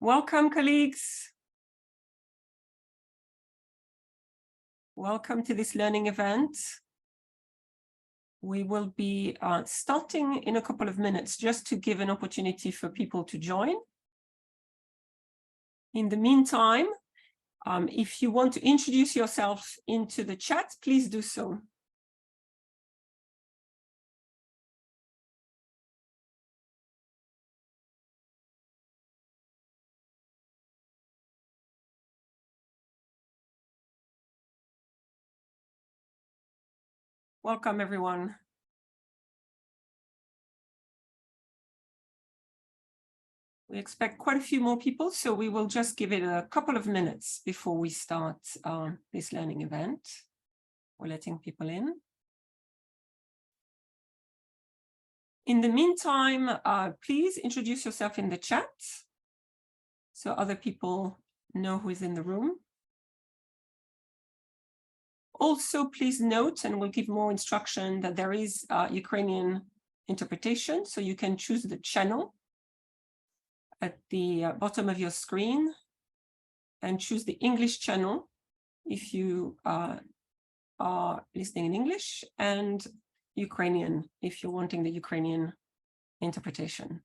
Welcome, colleagues. Welcome to this learning event. We will be starting in a couple of minutes just to give an opportunity for people to join. In the meantime, if you want to introduce yourself into the chat, please do so. Welcome, everyone. We expect quite a few more people, so we will just give it a couple of minutes before we start this learning event. We're letting people in. In the meantime, please introduce yourself in the chat so other people know who is in the room. Also, please note, and we'll give more instruction, that there is Ukrainian interpretation, so you can choose the channel at the bottom of your screen and choose the English channel if you are listening in English, and Ukrainian if you're wanting the Ukrainian interpretation.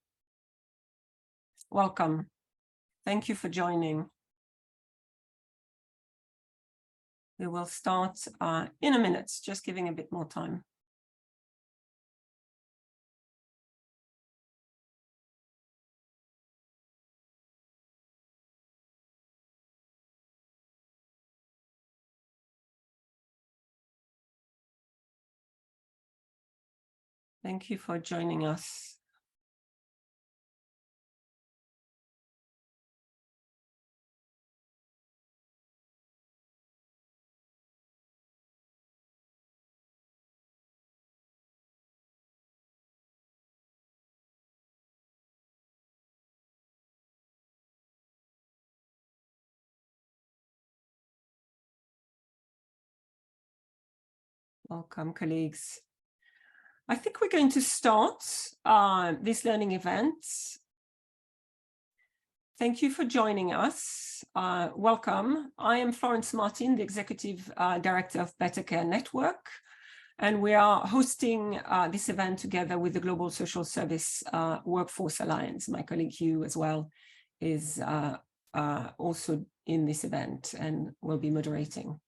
Welcome. Thank you for joining. We will start in a minute, just giving a bit more time. Thank you for joining us. Welcome, colleagues. I think we're going to start this learning event. Thank you for joining us. Welcome. I am Florence Martin, the Executive Director of Better Care Network, and we are hosting this event together with the Global Social Service Workforce Alliance. My colleague Hugh as well is also in this event and will be moderating.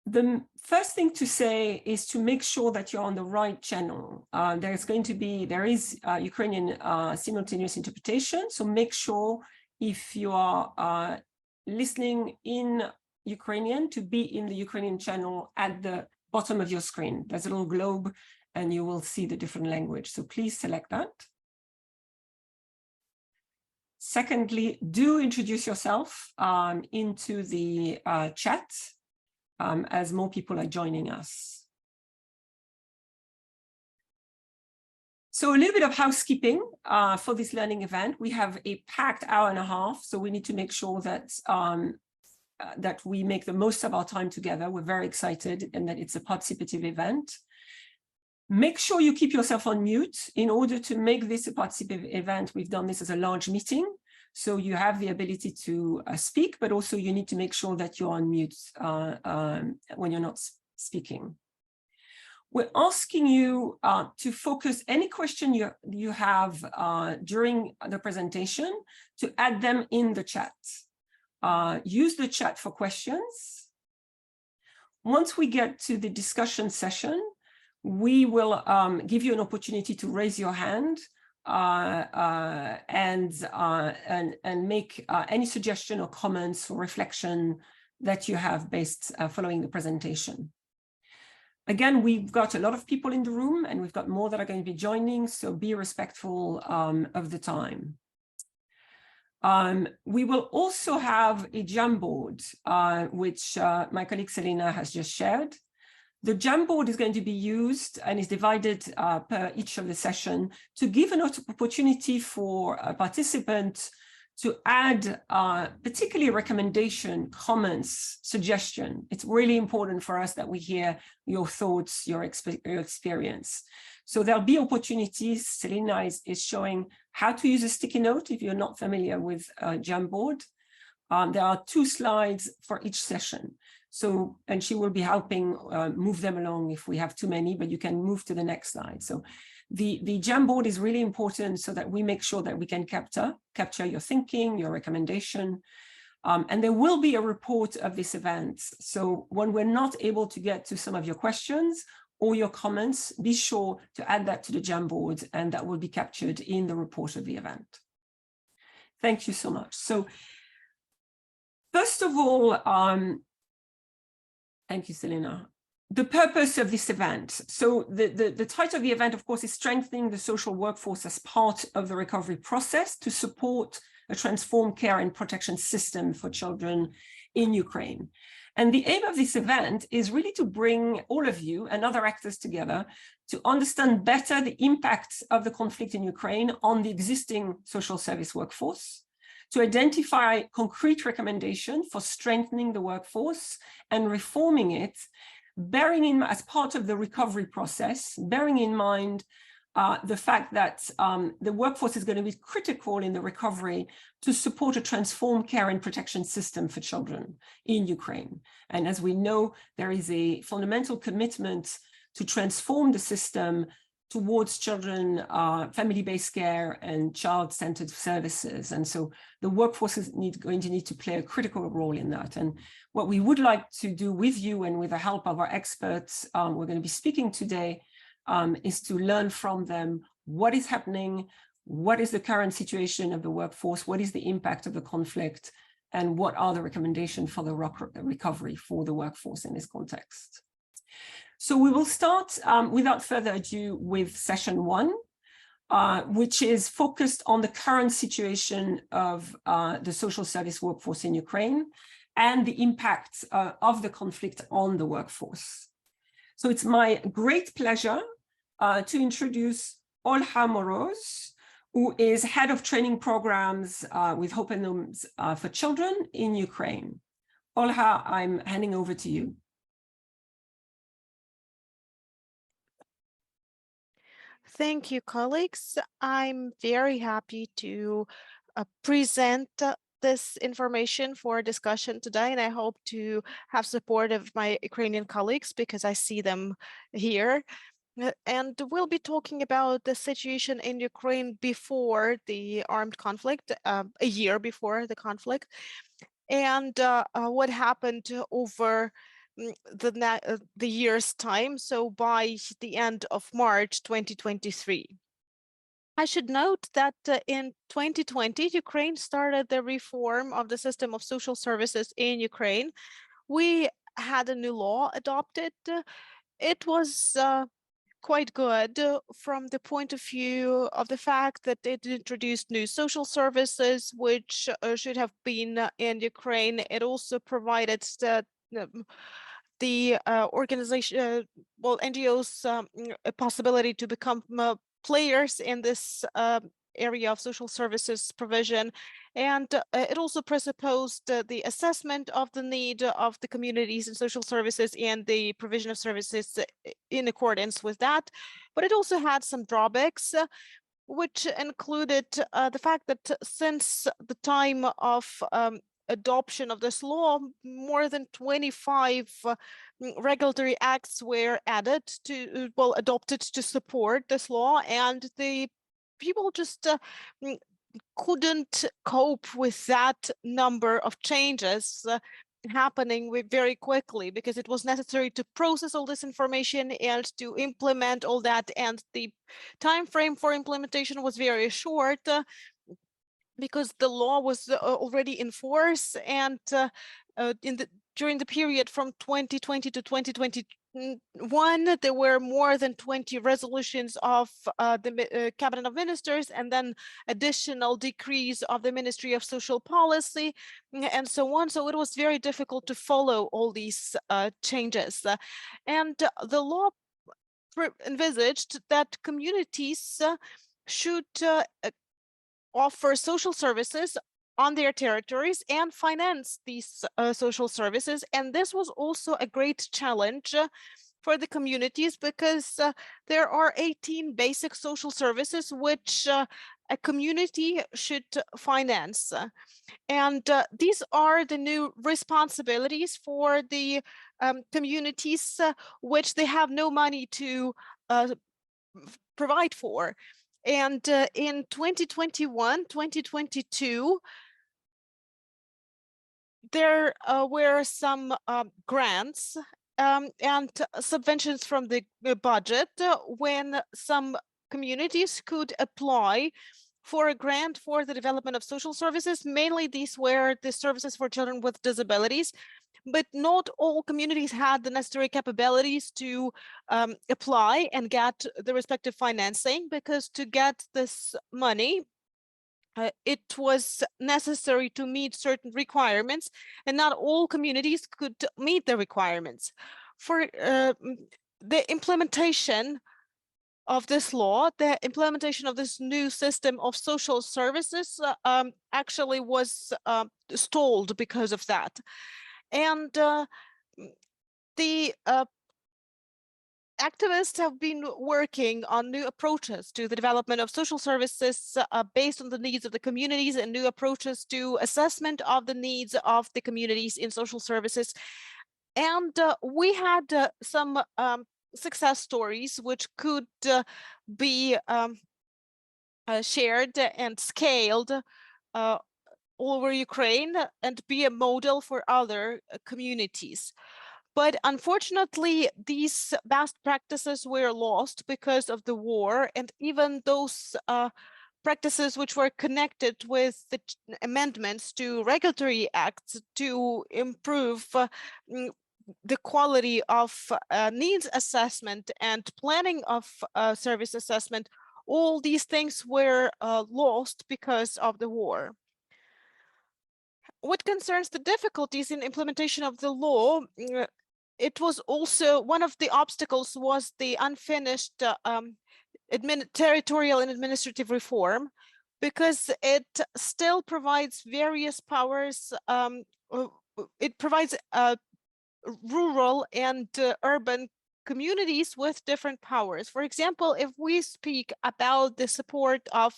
The first thing to say is to make sure that you're on the right channel. There is Ukrainian simultaneous interpretation, so make sure if you are listening in Ukrainian to be in the Ukrainian channel at the bottom of your screen. There's a little globe and you will see the different language, so please select that. Secondly, do introduce yourself into the chat. As more people are joining us. So a little bit of housekeeping for this learning event. We have a packed hour and a half, so we need to make sure that, that we make the most of our time together. We're very excited and that it's a participative event. Make sure you keep yourself on mute. In order to make this a participative event, we've done this as a large meeting. So you have the ability to speak, but also you need to make sure that you're on mute when you're not speaking. We're asking you to focus any question you have during the presentation to add them in the chat. Use the chat for questions. Once we get to the discussion session, we will give you an opportunity to raise your hand and make any suggestion or comments or reflection that you have based following the presentation. Again, we've got a lot of people in the room and we've got more that are going to be joining, so be respectful of the time. We will also have a Jamboard, which my colleague Selena has just shared. The Jamboard is going to be used and is divided per each of the session to give an opportunity for a participant to add particularly recommendation, comments, suggestion. It's really important for us that we hear your thoughts, your experience. So there'll be opportunities. Selena is showing how to use a sticky note if you're not familiar with Jamboard. There are 2 slides for each session. So, and she will be helping move them along if we have too many, but you can move to the next slide. So the Jamboard is really important so that we make sure that we can capture your thinking, your recommendation. And there will be a report of this event. So when we're not able to get to some of your questions or your comments, be sure to add that to the Jamboard, and that will be captured in the report of the event. Thank you so much. So first of all, thank you, Selena. The purpose of this event. So the title of the event, of course, is Strengthening the Social Workforce as Part of the Recovery Process to Support a Transformed Care and Protection System for Children in Ukraine. And the aim of this event is really to bring all of you and other actors together to understand better the impact of the conflict in Ukraine on the existing social service workforce, to identify concrete recommendations for strengthening the workforce and reforming it, bearing in as part of the recovery process, bearing in mind the fact that the workforce is going to be critical in the recovery to support a transformed care and protection system for children in Ukraine. And as we know, there is a fundamental commitment to transform the system towards children, family-based care and child-centered services. And so the workforce is going to need to play a critical role in that. And what we would like to do with you and with the help of our experts we're going to be speaking today is to learn from them what is happening, what is the current situation of the workforce, what is the impact of the conflict, and what are the recommendations for the recovery for the workforce in this context. So we will start without further ado with session 1, which is focused on the current situation of the social service workforce in Ukraine and the impact of the conflict on the workforce. So it's my great pleasure to introduce Olha Moroz, who is head of training programs with Hope and Homes for Children in Ukraine. Olha, I'm handing over to you. Thank you, colleagues. I'm very happy to present this information for discussion today, and I hope to have support of my Ukrainian colleagues because I see them here. And we'll be talking about the situation in Ukraine before the armed conflict, a year before the conflict, and what happened over the year's time, so by the end of March 2023. I should note that in 2020, Ukraine started the reform of the system of social services in Ukraine. We had a new law adopted. It was quite good from the point of view of the fact that it introduced new social services, which should have been in Ukraine. It also provided the organization, well, NGOs, a possibility to become players in this area of social services provision. And it also presupposed the assessment of the need of the communities in social services and the provision of services in accordance with that. But it also had some drawbacks, which included the fact that since the time of adoption of this law, more than 25 regulatory acts were added to, well, adopted to support this law, and the people just couldn't cope with that number of changes happening very quickly, because it was necessary to process all this information and to implement all that, and the time frame for implementation was very short because the law was already in force, and during the period from 2020 to 2021, there were more than 20 resolutions of the Cabinet of Ministers, and then additional decrees of the Ministry of Social Policy, and so on. So it was very difficult to follow all these changes. And the law envisaged that communities should offer social services on their territories and finance these social services. And this was also a great challenge for the communities, because there are 18 basic social services which a community should finance. And these are the new responsibilities for the communities which they have no money to provide for. And in 2021, 2022, there were some grants and subventions from the budget when some communities could apply for a grant for the development of social services. Mainly these were the services for children with disabilities, but not all communities had the necessary capabilities to apply and get the respective financing, because to get this money, it was necessary to meet certain requirements, and not all communities could meet the requirements. For the implementation of this law, the implementation of this new system of social services actually was stalled because of that. And the activists have been working on new approaches to the development of social services based on the needs of the communities, and new approaches to assessment of the needs of the communities in social services. And we had some success stories which could be shared and scaled all over Ukraine and be a model for other communities. But unfortunately, these best practices were lost because of the war, and even those practices which were connected with the amendments to regulatory acts to improve the quality of needs assessment and planning of service assessment, all these things were lost because of the war. What concerns the difficulties in implementation of the law, it was also one of the obstacles was the unfinished territorial and administrative reform, because it still provides various powers. It provides rural and urban communities with different powers. For example, if we speak about the support of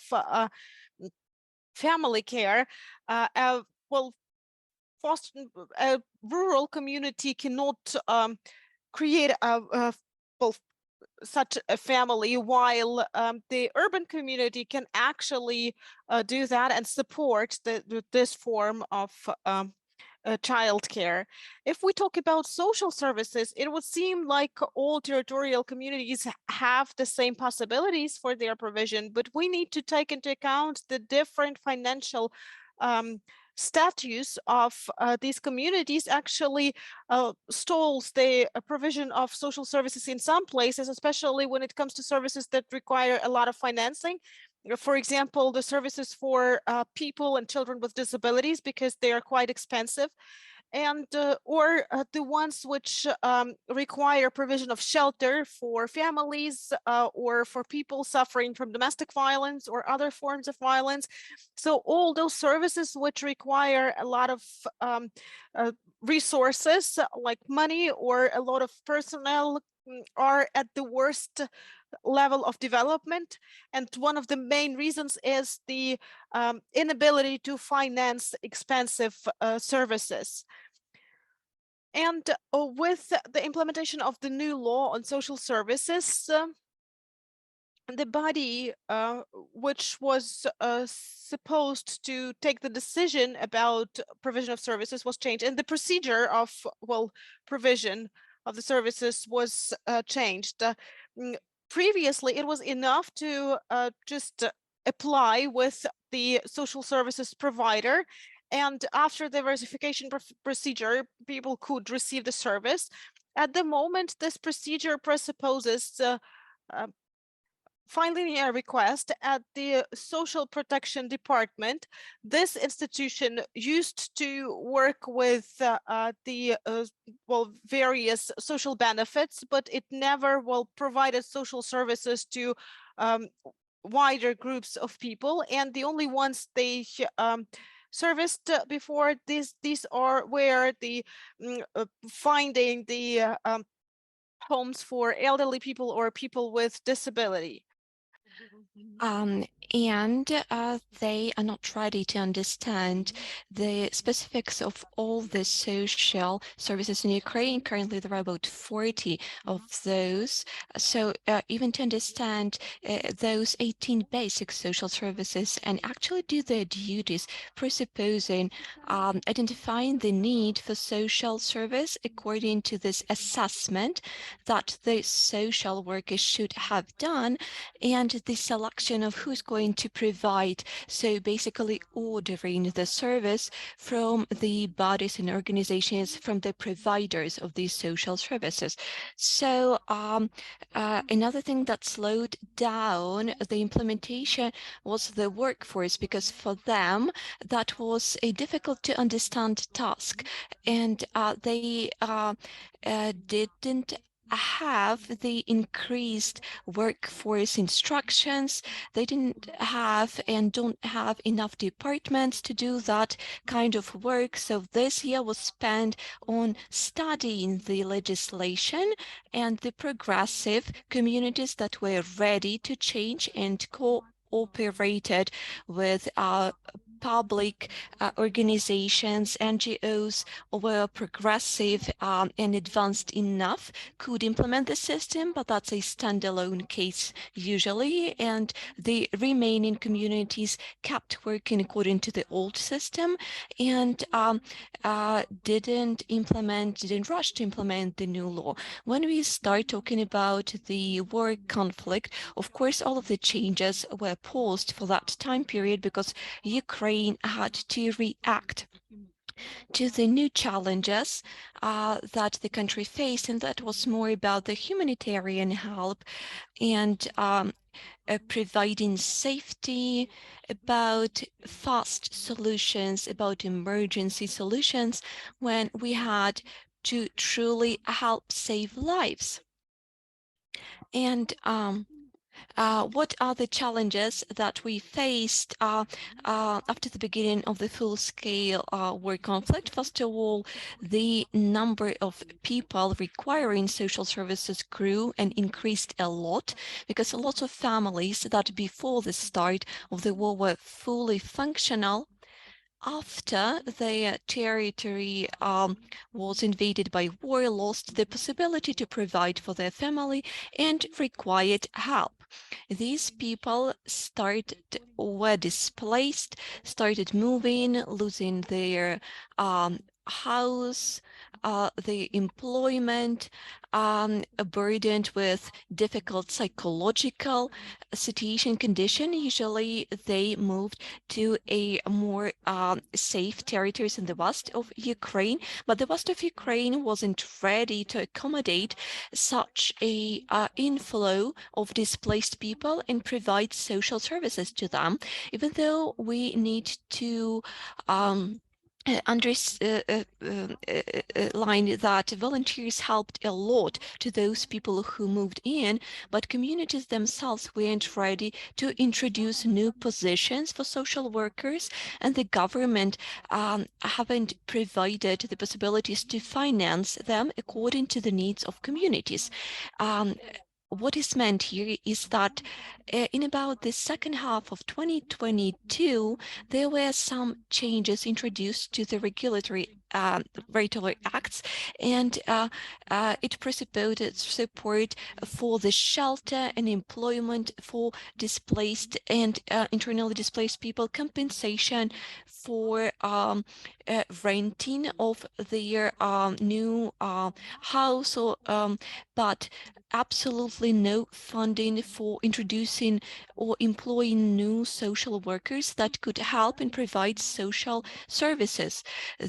family care, well, foster a rural community cannot create well, such a family, while the urban community can actually do that and support this form of childcare. If we talk about social services, it would seem like all territorial communities have the same possibilities for their provision, but we need to take into account the different financial status of these communities. Actually stalls the provision of social services in some places, especially when it comes to services that require a lot of financing. For example, the services for people and children with disabilities, because they are quite expensive, and or the ones which require provision of shelter for families or for people suffering from domestic violence or other forms of violence. So all those services which require a lot of resources like money or a lot of personnel are at the worst level of development. And one of the main reasons is the inability to finance expensive services. And with the implementation of the new law on social services, the body which was supposed to take the decision about provision of services was changed, and the procedure of, well, provision of the services was changed. Previously, it was enough to just apply with the social services provider, and after the verification procedure, people could receive the service. At the moment, this procedure presupposes filing a request at the Social Protection Department. This institution used to work with the well, various social benefits, but it never, well, provided social services to wider groups of people. And the only ones they serviced before these are where the finding the homes for elderly people or people with disability. And they are not ready to understand the specifics of all the social services in Ukraine. Currently, there are about 40 of those. So even to understand those 18 basic social services and actually do their duties, presupposing identifying the need for social service according to this assessment that the social workers should have done, and the selection of who's going to provide. So basically ordering the service from the bodies and organizations, from the providers of these social services. So another thing that slowed down the implementation was the workforce, because for them that was a difficult to understand task, and they didn't have the increased workforce instructions. They didn't have and don't have enough departments to do that kind of work. So this year was spent on studying the legislation and the progressive communities that were ready to change and cooperated with public organizations, NGOs, were progressive and advanced enough, could implement the system, but that's a standalone case usually, and the remaining communities kept working according to the old system and didn't rush to implement the new law. When we start talking about the war conflict, of course, all of the changes were paused for that time period because Ukraine had to react to the new challenges that the country faced, and that was more about the humanitarian help and providing safety, about fast solutions, about emergency solutions when we had to truly help save lives. And what are the challenges that we faced after the beginning of the full-scale war conflict? First of all, the number of people requiring social services grew and increased a lot, because a lot of families that before the start of the war were fully functional, after their territory was invaded by war, lost the possibility to provide for their family and required help. These people were displaced, started moving, losing their house, the employment, burdened with difficult psychological situation condition. Usually they moved to a more safe territories in the west of Ukraine, but the west of Ukraine wasn't ready to accommodate such a inflow of displaced people and provide social services to them, even though we need to line that volunteers helped a lot to those people who moved in, but communities themselves weren't ready to introduce new positions for social workers, and the government haven't provided the possibilities to finance them according to the needs of communities. What is meant here is that in about the second half of 2022, there were some changes introduced to the regulatory acts, and it presupposed support for the shelter and employment for displaced and internally displaced people, compensation for renting of their new house, or but absolutely no funding for introducing or employing new social workers that could help and provide social services.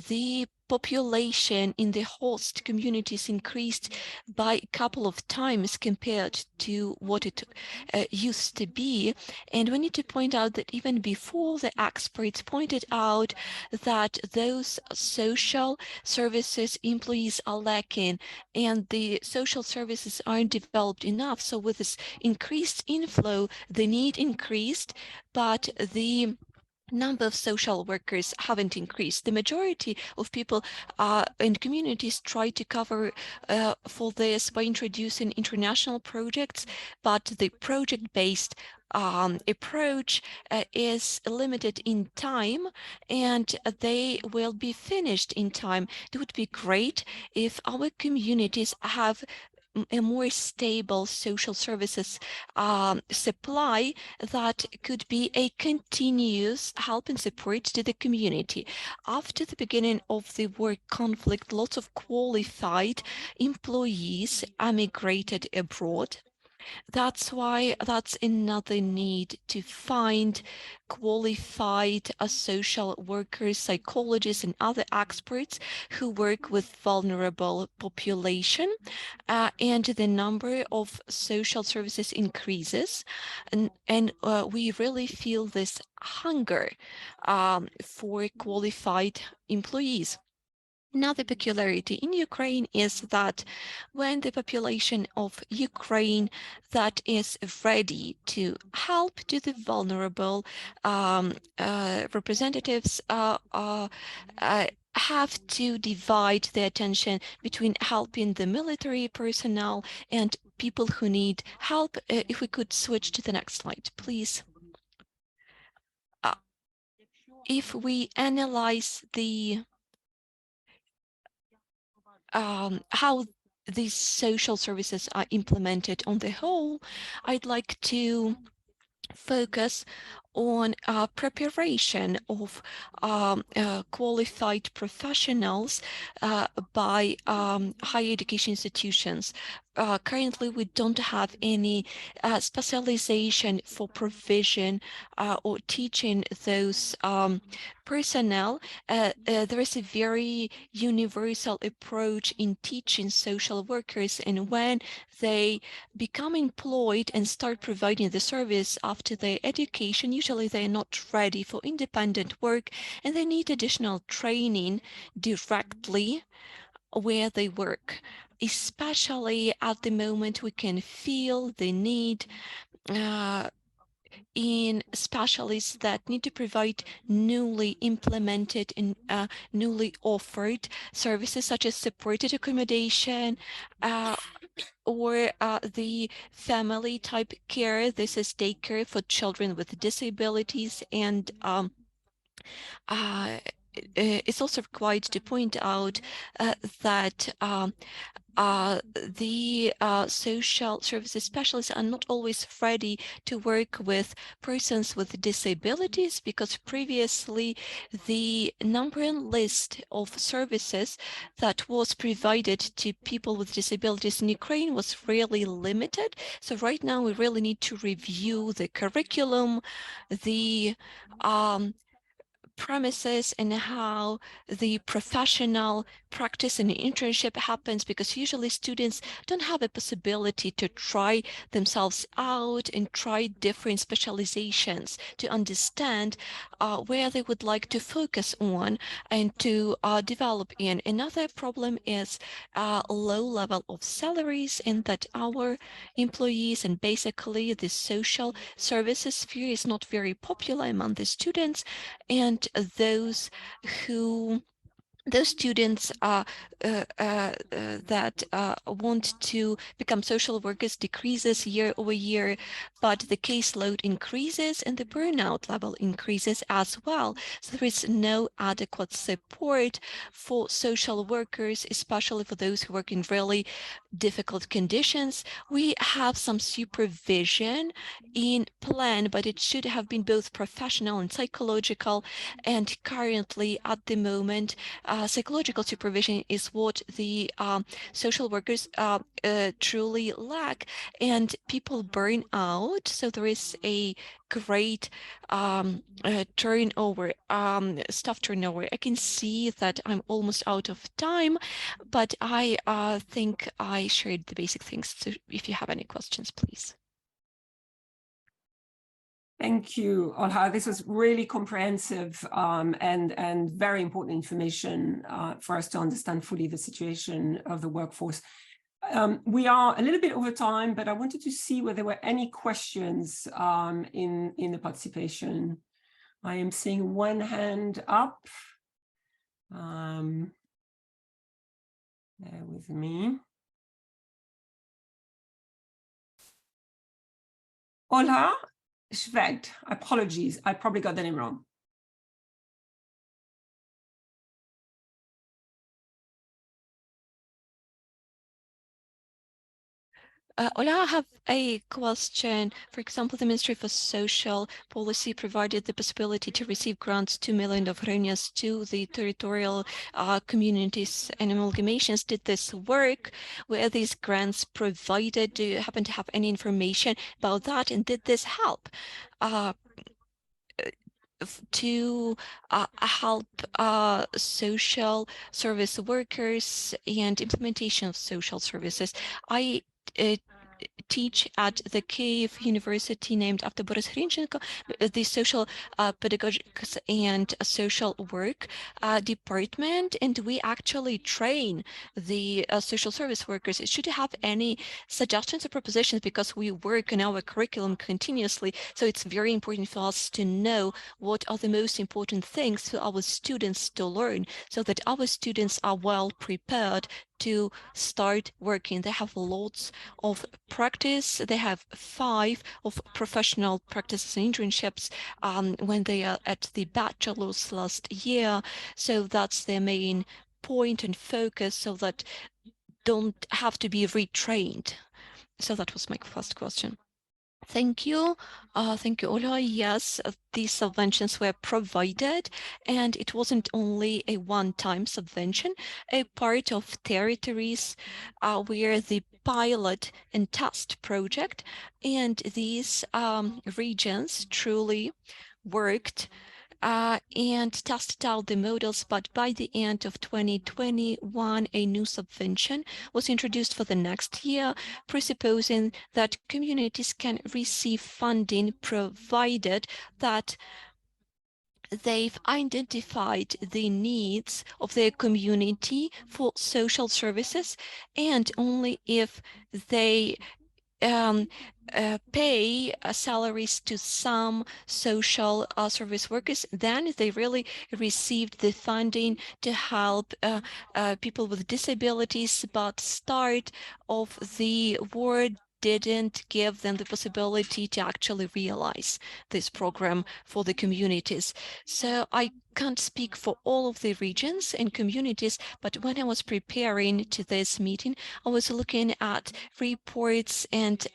The population in the host communities increased by a couple of times compared to what it used to be. And we need to point out that even before, the experts pointed out that those social services employees are lacking and the social services aren't developed enough. So with this increased inflow, the need increased, but the number of social workers haven't increased. The majority of people and communities try to cover for this by introducing international projects, but the project-based approach is limited in time, and they will be finished in time. It would be great if our communities have a more stable social services supply that could be a continuous help and support to the community. After the beginning of the war conflict, lots of qualified employees emigrated abroad. That's why that's another need to find qualified social workers, psychologists, and other experts who work with vulnerable population. And the number of social services increases, and we really feel this hunger for qualified employees. Another peculiarity in Ukraine is that when the population of Ukraine that is ready to help to the vulnerable, representatives have to divide their attention between helping the military personnel and people who need help. If we could switch to the next slide, please. If we analyze the how these social services are implemented on the whole, I'd like to focus on preparation of qualified professionals by higher education institutions. Currently, we don't have any specialization for provision or teaching those personnel. There is a very universal approach in teaching social workers, and when they become employed and start providing the service after their education, usually they are not ready for independent work and they need additional training directly where they work. Especially at the moment, we can feel the need in specialists that need to provide newly implemented and newly offered services such as supported accommodation or the family type care. This is daycare for children with disabilities, and it's also required to point out that the social services specialists are not always ready to work with persons with disabilities, because previously the number and list of services that was provided to people with disabilities in Ukraine was really limited. So right now we really need to review the curriculum, the premises, and how the professional practice and internship happens, because usually students don't have a possibility to try themselves out and try different specializations to understand where they would like to focus on and to develop in. Another problem is low level of salaries, and that our employees and basically the social services sphere is not very popular among the students, and those students that want to become social workers decreases year over year, but the caseload increases and the burnout level increases as well. So there is no adequate support for social workers, especially for those who work in really difficult conditions. We have some supervision in plan, but it should have been both professional and psychological, and currently at the moment psychological supervision is what the social workers truly lack, and people burn out. So there is a great turnover, staff turnover. I can see that I'm almost out of time, but I think I shared the basic things. So if you have any questions, please. Thank you, Olha. This was really comprehensive and very important information for us to understand fully the situation of the workforce. We are a little bit over time, but I wanted to see whether there were any questions in the participation I am seeing one hand up. Bear with me. Ola Shved, apologies, I probably got the name wrong. Ola, I have a question. For example, the Ministry for Social Policy provided the possibility to receive grants 2 million of hryvnias to the territorial communities and amalgamations. Did this work? Were these grants provided? Do you happen to have any information about that? And did this help to help social service workers and implementation of social services? I teach at the Kyiv University named after Boris Hrynchenko, the social pedagogics and social work department, and we actually train the social service workers. Should you have any suggestions or propositions, because we work on our curriculum continuously, so it's very important for us to know what are the most important things for our students to learn, so that our students are well prepared to start working. They have lots of practice. They have 5 of professional practices and internships when they are at the bachelor's last year. So that's their main point and focus, so that don't have to be retrained. So that was my first question. Thank you. Thank you, Ola. Yes, these subventions were provided, and it wasn't only a one-time subvention. A part of territories were the pilot and test project, and these regions truly worked and tested out the models, but by the end of 2021, a new subvention was introduced for the next year, presupposing that communities can receive funding provided that they've identified the needs of their community for social services, and only if they pay salaries to some social service workers, then they really received the funding to help people with disabilities, but start of the war didn't give them the possibility to actually realize this program for the communities. So I can't speak for all of the regions and communities, but when I was preparing to this meeting, I was looking at reports and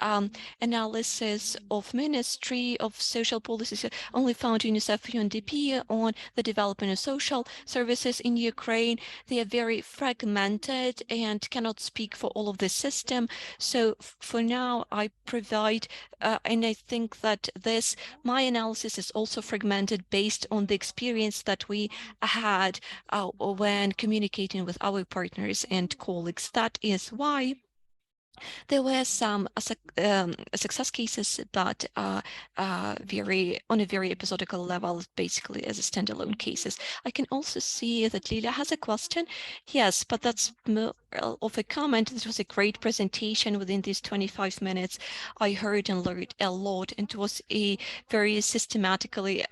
analysis of Ministry of Social Policies. Only found UNICEF, UNDP on the development of social services in Ukraine. They are very fragmented and cannot speak for all of the system. So for now, I provide, and I think that my analysis is also fragmented based on the experience that we had when communicating with our partners and colleagues. That is why there were some success cases, but on a very episodical level, basically as a standalone cases. I can also see that Lilia has a question. Yes, but that's more of a comment. It was a great presentation within these 25 minutes. I heard and learned a lot, and it was a very systematically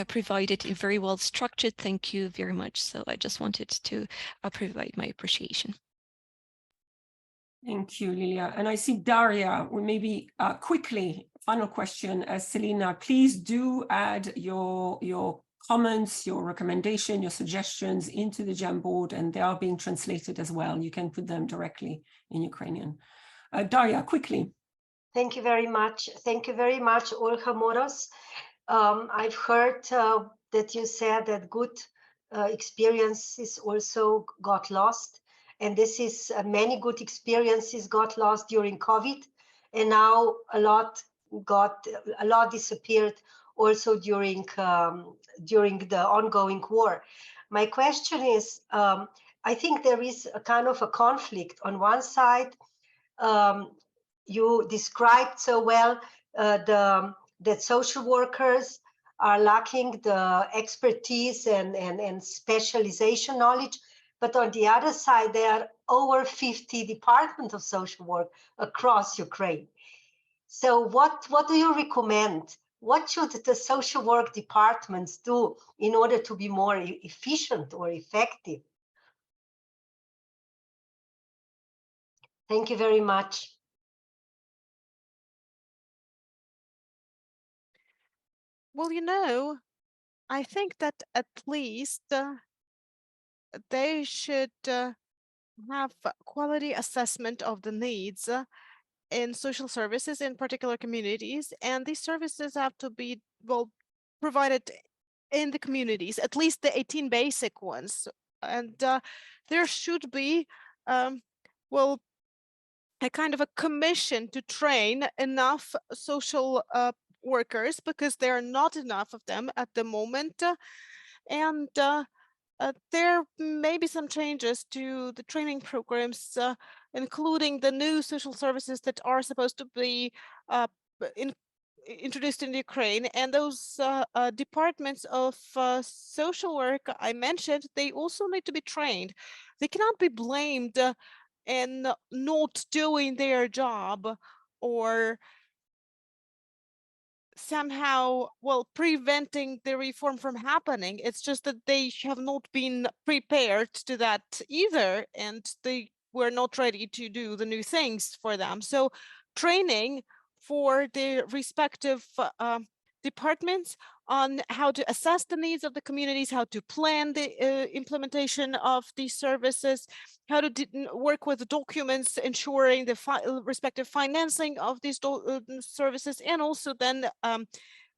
provided, very well structured. Thank you very much. So I just wanted to provide my appreciation. Thank you, Lilia. And I see Daria, well, maybe quickly, final question, Selena, please do add your comments, your recommendation, your suggestions into the Jamboard, and they are being translated as well. You can put them directly in Ukrainian. Daria, quickly. Thank you very much. Thank you very much, Olga Moros. I've heard that you said that good experiences also got lost. And this is many good experiences got lost during COVID, and now a lot disappeared also during the ongoing war. My question is, I think there is a kind of a conflict. On one side, you described so well that social workers are lacking the expertise and specialization knowledge. But on the other side, there are over 50 departments of social work across Ukraine. So what do you recommend what should the social work departments do in order to be more efficient or effective? Thank you very much. Well, I think that at least they should have quality assessment of the needs in social services in particular communities, and these services have to be provided in the communities, at least the 18 basic ones, and there should be well a kind of a commission to train enough social workers, because there are not enough of them at the moment, and there may be some changes to the training programs, including the new social services that are supposed to be introduced in Ukraine. And those departments of social work I mentioned, they also need to be trained. They cannot be blamed in not doing their job, or somehow preventing the reform from happening. It's just that they have not been prepared to that either, and they were not ready to do the new things for them. So training for the respective departments on how to assess the needs of the communities, how to plan the implementation of these services, how to work with the documents, ensuring the respective financing of these services, and also then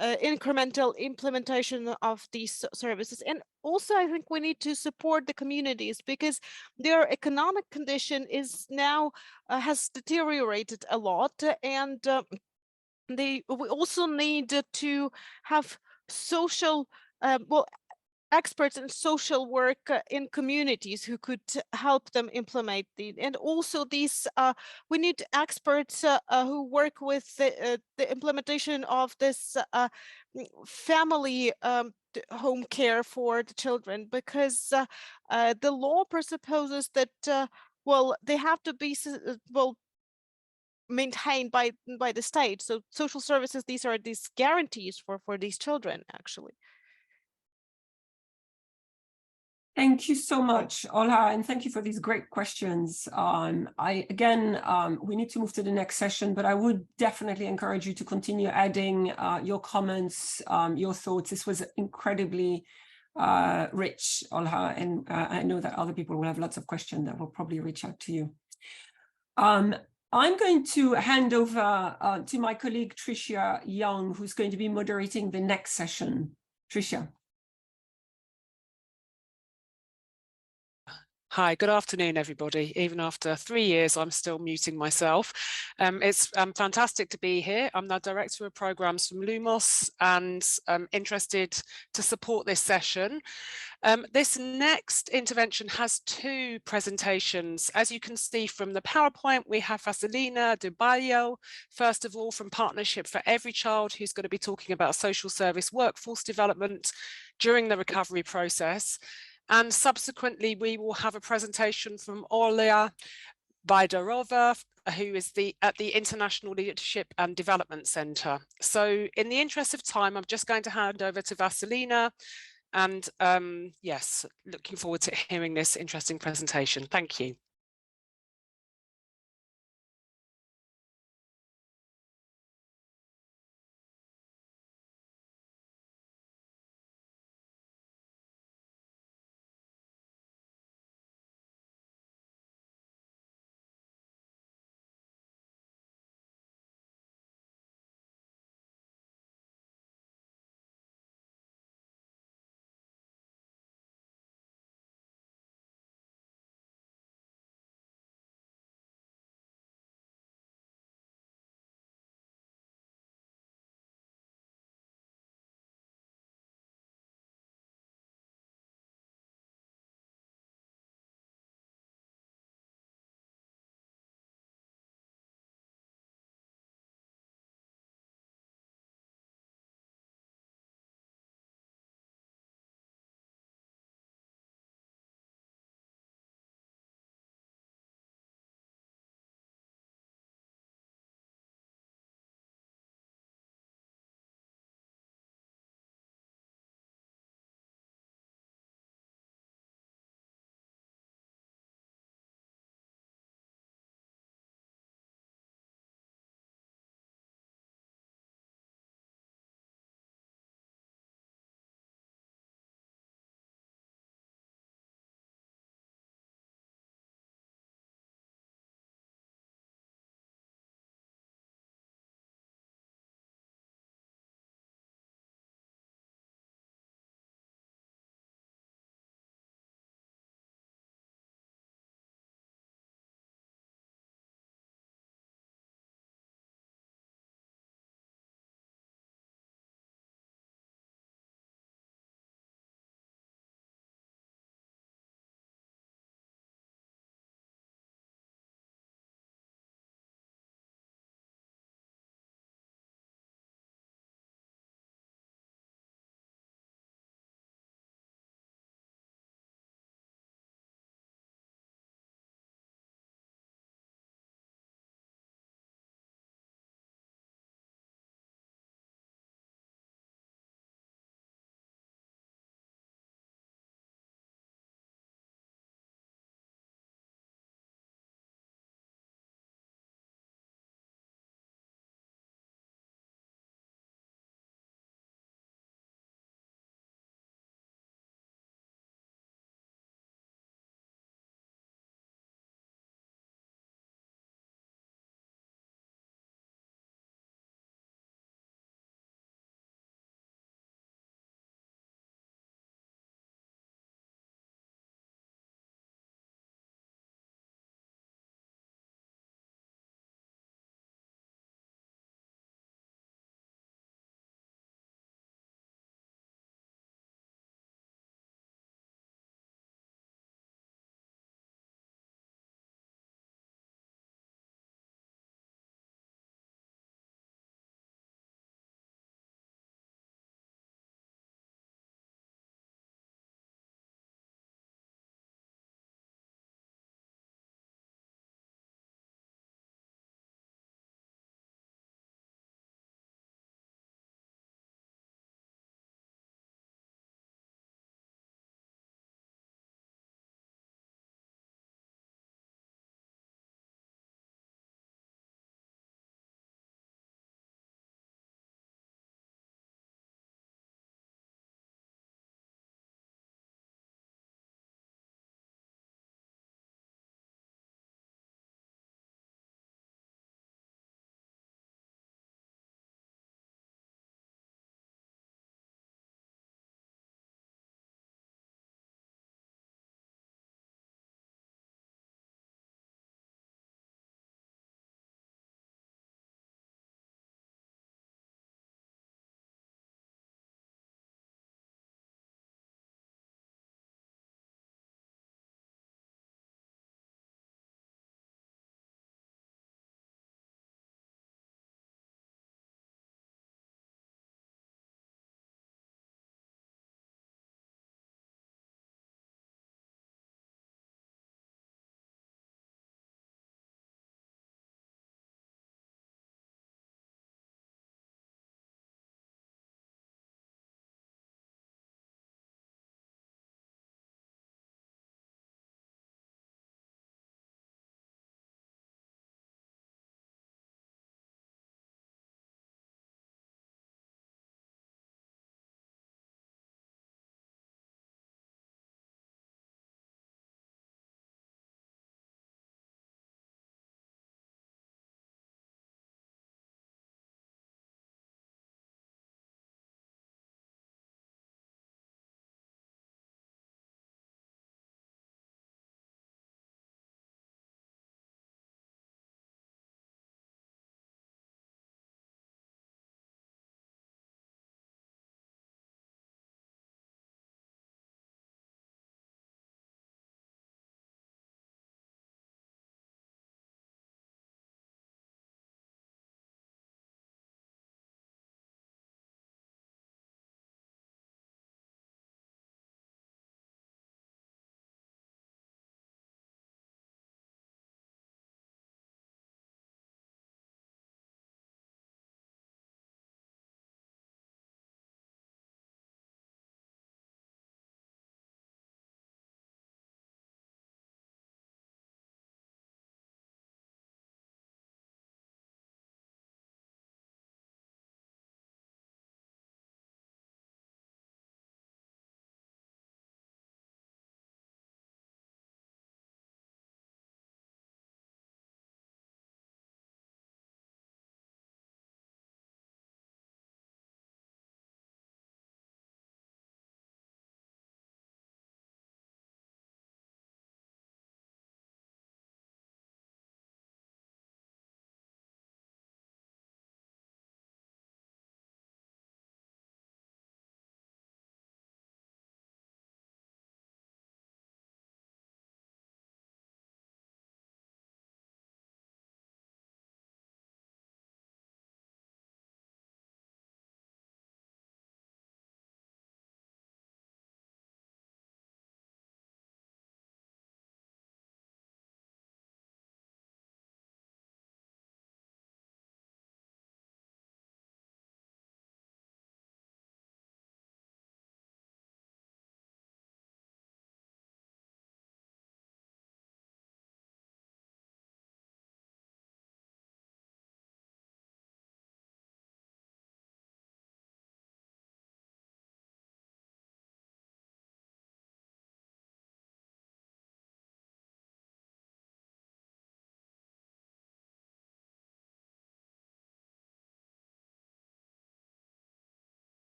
incremental implementation of these services. And also, I think we need to support the communities, because their economic condition is now has deteriorated a lot, and we also need to have social experts in social work in communities who could help them implement and also these we need experts who work with the implementation of this family home care for the children, because the law presupposes that they have to be maintained by the state. So social services, these are these guarantees for these children, actually. Thank you so much, Olha, and thank you for these great questions. We need to move to the next session, but I would definitely encourage you to continue adding your comments, your thoughts. This was incredibly rich, Olha, and I know that other people will have lots of questions that will probably reach out to you. I'm going to hand over to my colleague, Tricia Young, who's going to be moderating the next session. Tricia. Hi, good afternoon, everybody. Even after 3 years, I'm still muting myself. It's fantastic to be here. I'm the Director of Programs from Lumos, and I'm interested to support this session. This next intervention has 2 presentations. As you can see from the PowerPoint, we have Vasilina Dubayo, first of all, from Partnership for Every Child, who's going to be talking about social service workforce development during the recovery process. And subsequently, we will have a presentation from Olya Baidarova, who is at the International Leadership and Development Center. So in the interest of time, I'm just going to hand over to Vasilina. And yes, looking forward to hearing this interesting presentation. Thank you.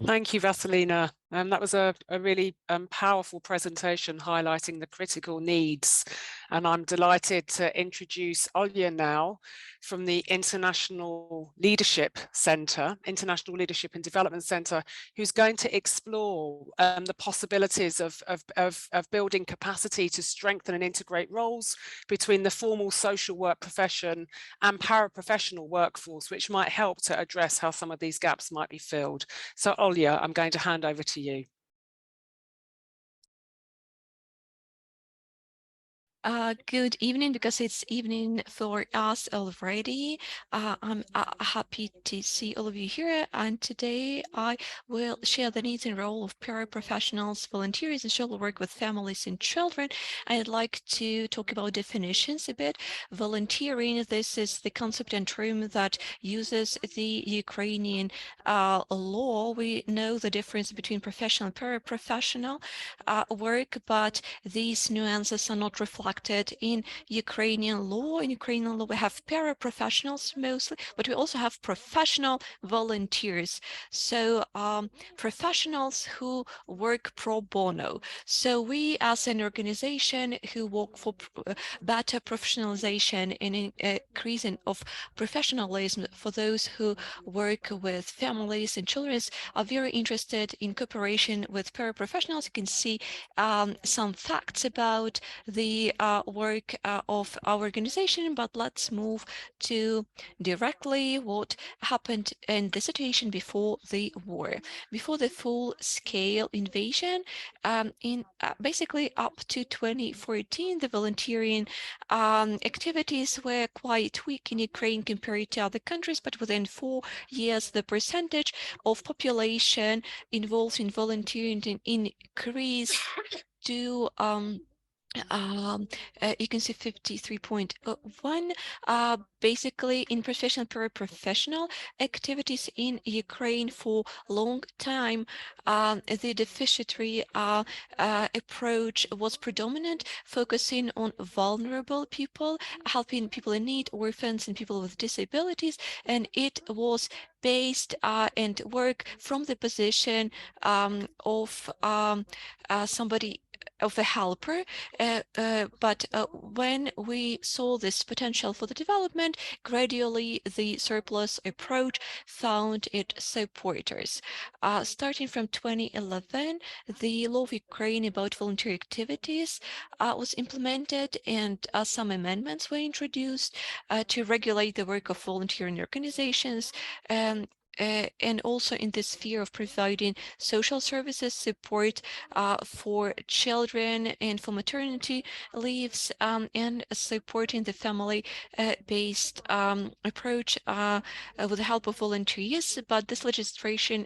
Thank you, Vasilina. That was a really powerful presentation highlighting the critical needs. And I'm delighted to introduce Olya now from the International Leadership Centre, International Leadership and Development Centre, who's going to explore the possibilities of building capacity to strengthen and integrate roles between the formal social work profession and paraprofessional workforce, which might help to address how some of these gaps might be filled. So Olya, I'm going to hand over to you. Good evening, because it's evening for us already. I'm happy to see all of you here, and today I will share the needs and role of paraprofessionals, volunteers, and social work with families and children. I'd like to talk about definitions a bit. Volunteering, this is the concept and term that uses the Ukrainian law. We know the difference between professional and paraprofessional work, but these nuances are not reflected in Ukrainian law. In Ukrainian law, we have paraprofessionals mostly, but we also have professional volunteers. So professionals who work pro bono. So we, as an organization who work for better professionalization and increasing of professionalism for those who work with families and children, are very interested in cooperation with paraprofessionals. You can see some facts about the work of our organization, but let's move to directly what happened in the situation before the war. Before the full-scale invasion, in basically up to 2014, the volunteering activities were quite weak in Ukraine compared to other countries, but within 4 years, the percentage of population involved in volunteering increased to you can see 53.1 basically in professional paraprofessional activities in Ukraine for a long time. The deficitary approach was predominant, focusing on vulnerable people, helping people in need, orphans, and people with disabilities, and it was based and work from the position of somebody, of a helper, but when we saw this potential for the development, gradually the surplus approach found its supporters. Starting from 2011, the law of Ukraine about voluntary activities was implemented, and some amendments were introduced to regulate the work of volunteering organizations. And also in the sphere of providing social services support for children and for maternity leaves, and supporting the family-based approach with the help of volunteers. But this legislation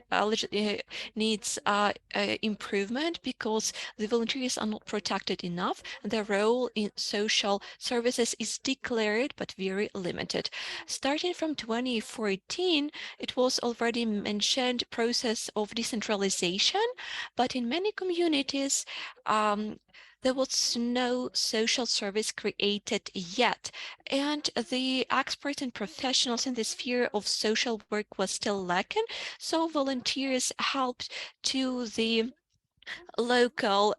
needs improvement because the volunteers are not protected enough. Their role in social services is declared but very limited. Starting from 2014, it was already mentioned process of decentralization, but in many communities, there was no social service created yet, and the experts and professionals in the sphere of social work was still lacking. So volunteers helped to the local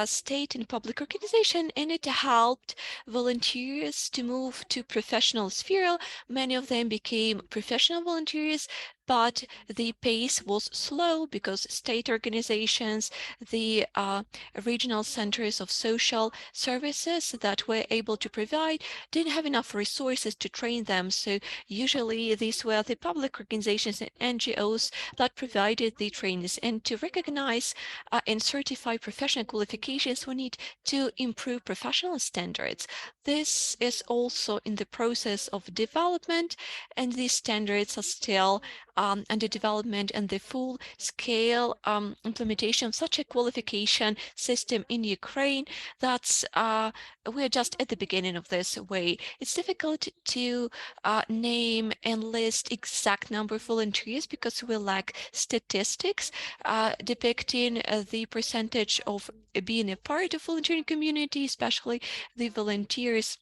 state and public organization, and it helped volunteers to move to professional sphere. Many of them became professional volunteers, but the pace was slow because state organizations, the regional centers of social services that were able to provide, didn't have enough resources to train them. So usually these were the public organizations and NGOs that provided the trainings. And to recognize and certify professional qualifications, we need to improve professional standards. This is also in the process of development, and these standards are still under development, and the full-scale implementation of such a qualification system in Ukraine, that's we're just at the beginning of this way. It's difficult to name and list exact number of volunteers because we lack statistics depicting the percentage of being a part of volunteering community, especially the volunteers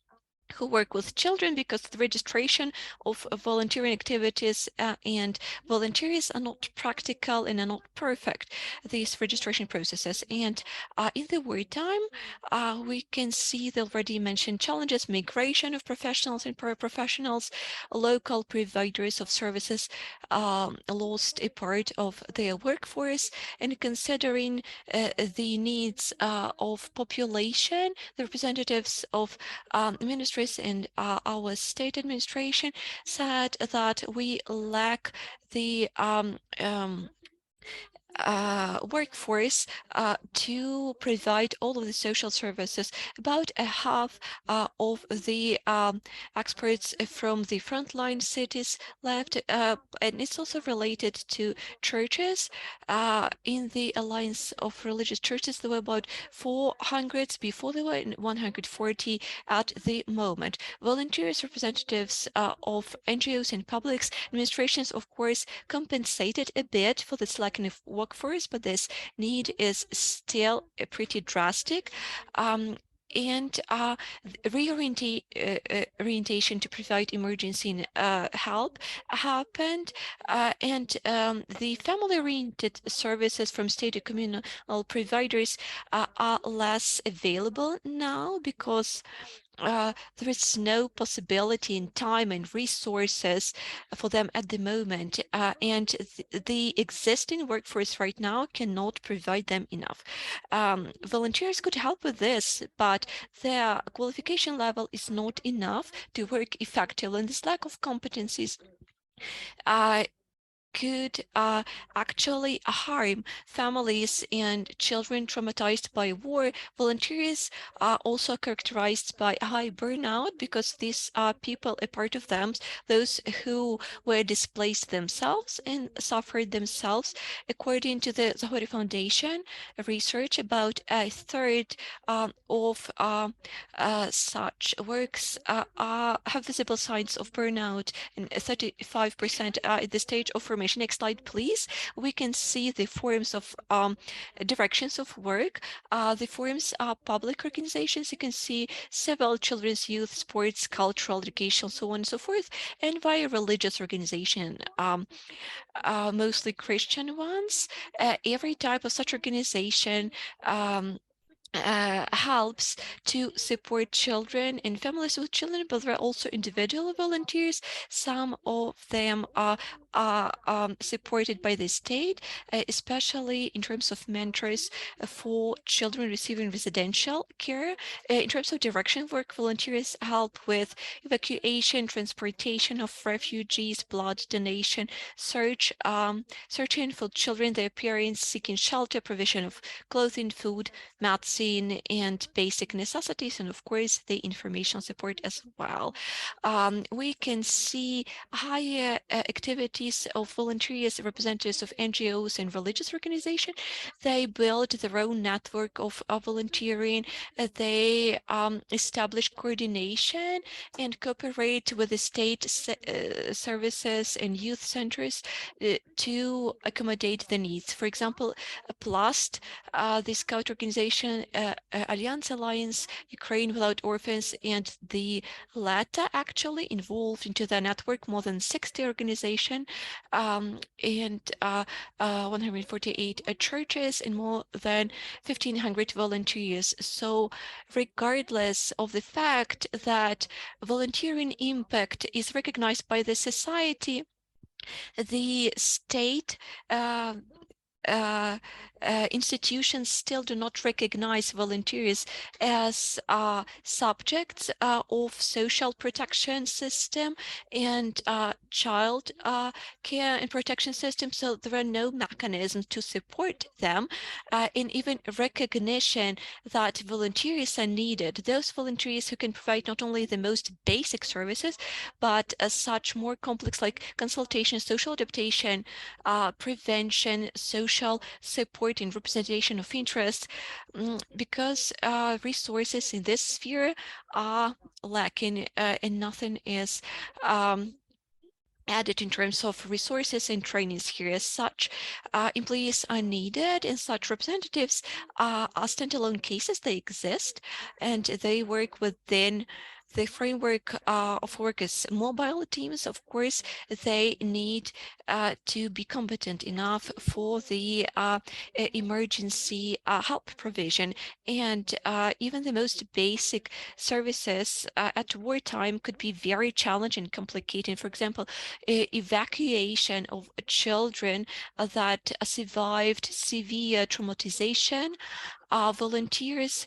who work with children, because the registration of volunteering activities and volunteers are not practical and are not perfect, these registration processes. And in the wartime, we can see the already mentioned challenges: migration of professionals and paraprofessionals, local providers of services lost a part of their workforce, and considering the needs of population, the representatives of ministries and our state administration said that we lack the workforce to provide all of the social services. About a half of the experts from the frontline cities left, and it's also related to churches. In the Alliance of Religious Churches, there were about 400 before, there were 140 at the moment. Volunteers, representatives of NGOs and public administrations, of course, compensated a bit for this lacking of workforce, but this need is still pretty drastic. And reorientation to provide emergency help happened, and the family-oriented services from state and communal providers are less available now, because there is no possibility in time and resources for them at the moment, and the existing workforce right now cannot provide them enough. Volunteers could help with this, but their qualification level is not enough to work effectively, and this lack of competencies could actually harm families and children traumatized by war. Volunteers are also characterized by high burnout, because these are people, a part of them, those who were displaced themselves and suffered themselves. According to the Zahori Foundation research, about a third of such works have visible signs of burnout, and 35% at the stage of formation. Next slide, please. We can see the forms of directions of work. The forms are public organizations. You can see several children's, youth, sports, cultural, educational, so on and so forth, and via religious organization, mostly Christian ones. Every type of such organization helps to support children and families with children, but there are also individual volunteers. Some of them are supported by the state, especially in terms of mentors for children receiving residential care. In terms of direction work, volunteers help with evacuation, transportation of refugees, blood donation, searching for children, their parents, seeking shelter, provision of clothing, food, medicine, and basic necessities, and of course the information support as well. We can see higher activities of volunteers, representatives of NGOs and religious organizations. They build their own network of volunteering. They establish coordination and cooperate with the state services and youth centers to accommodate the needs. For example, PLUST, the Scout organization, Alliance, Ukraine Without Orphans, and the LATA actually involved into the network more than 60 organizations, and 148 churches, and more than 1,500 volunteers. So regardless of the fact that volunteering impact is recognized by the society, the state institutions still do not recognize volunteers as subjects of social protection system and child care and protection system. So there are no mechanisms to support them, and even recognition that volunteers are needed. Those volunteers who can provide not only the most basic services, but such more complex like consultation, social adaptation, prevention, social support, and representation of interest, because resources in this sphere are lacking, and nothing is added in terms of resources and trainings here. As such, employees are needed, and such representatives are standalone cases. They exist, and they work within the framework of work is mobile teams. Of course, they need to be competent enough for the emergency help provision, and even the most basic services at wartime could be very challenging and complicated. For example, evacuation of children that survived severe traumatization. Volunteers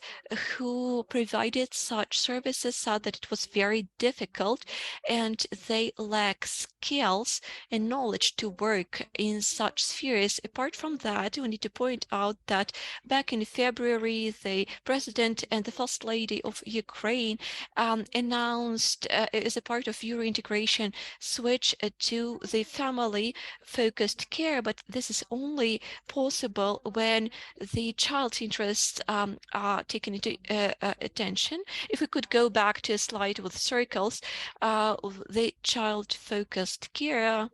who provided such services said that it was very difficult and they lack skills and knowledge to work in such spheres. Apart from that, we need to point out that back in February, the president and the first lady of Ukraine announced as a part of Euro integration switch to the family-focused care, but this is only possible when the child's interests are taken into attention. If we could go back to a slide with circles, the child-focused care,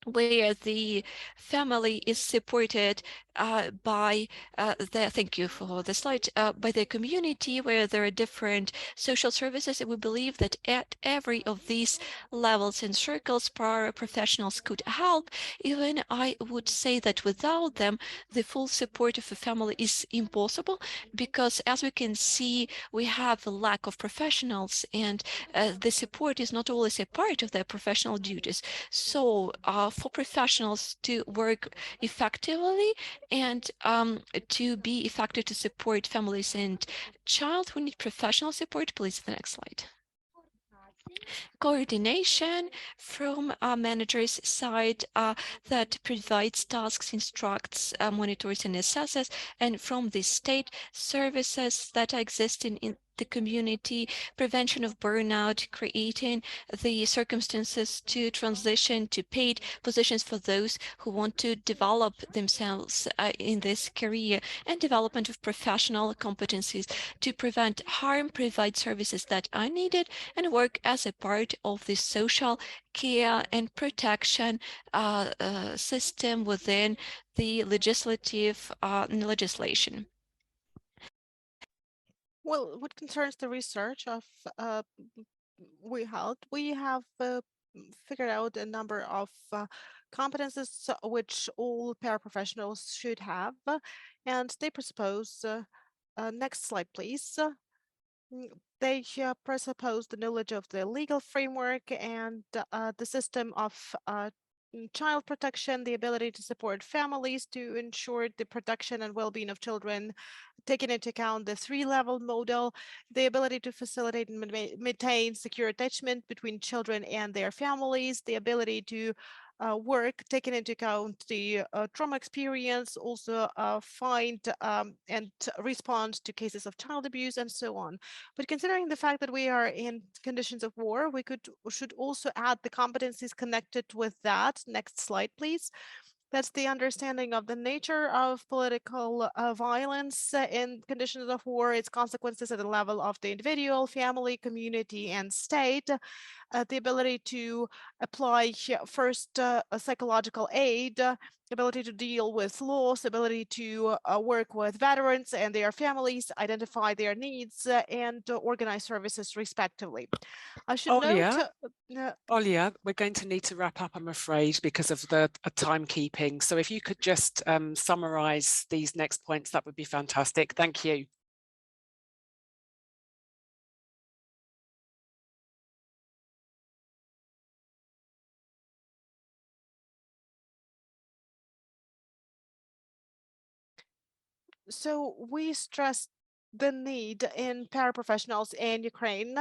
where the family is supported by thank you for the slide, by the community, where there are different social services. And we believe that at every of these levels and circles, paraprofessionals could help. Even I would say that without them, the full support of a family is impossible, because as we can see, we have a lack of professionals, and the support is not always a part of their professional duties. So for professionals to work effectively and to be effective to support families and child, we need professional support. Please, the next slide. Coordination from our manager's side that provides tasks, instructs, monitors and assesses, and from the state services that are existing in the community, prevention of burnout, creating the circumstances to transition to paid positions for those who want to develop themselves in this career, and development of professional competencies to prevent harm, provide services that are needed, and work as a part of the social care and protection system within the legislative legislation. Well, what concerns the research of we have figured out a number of competences which all paraprofessionals should have, and they presuppose, next slide please, they presuppose the knowledge of the legal framework and the system of child protection, the ability to support families to ensure the protection and well-being of children, taking into account the three-level model, the ability to facilitate and maintain secure attachment between children and their families, the ability to work, taking into account the trauma experience, also find and respond to cases of child abuse and so on. But considering the fact that we are in conditions of war, we should also add the competencies connected with that. Next slide, please. That's the understanding of the nature of political violence in conditions of war, its consequences at the level of the individual, family, community, and state. The ability to apply first a psychological aid, ability to deal with loss, ability to work with veterans and their families, identify their needs, and organize services respectively. I should note. Olya, we're going to need to wrap up, I'm afraid, because of the timekeeping. So if you could just summarize these next points, that would be fantastic. Thank you. So we stress the need in paraprofessionals in Ukraine.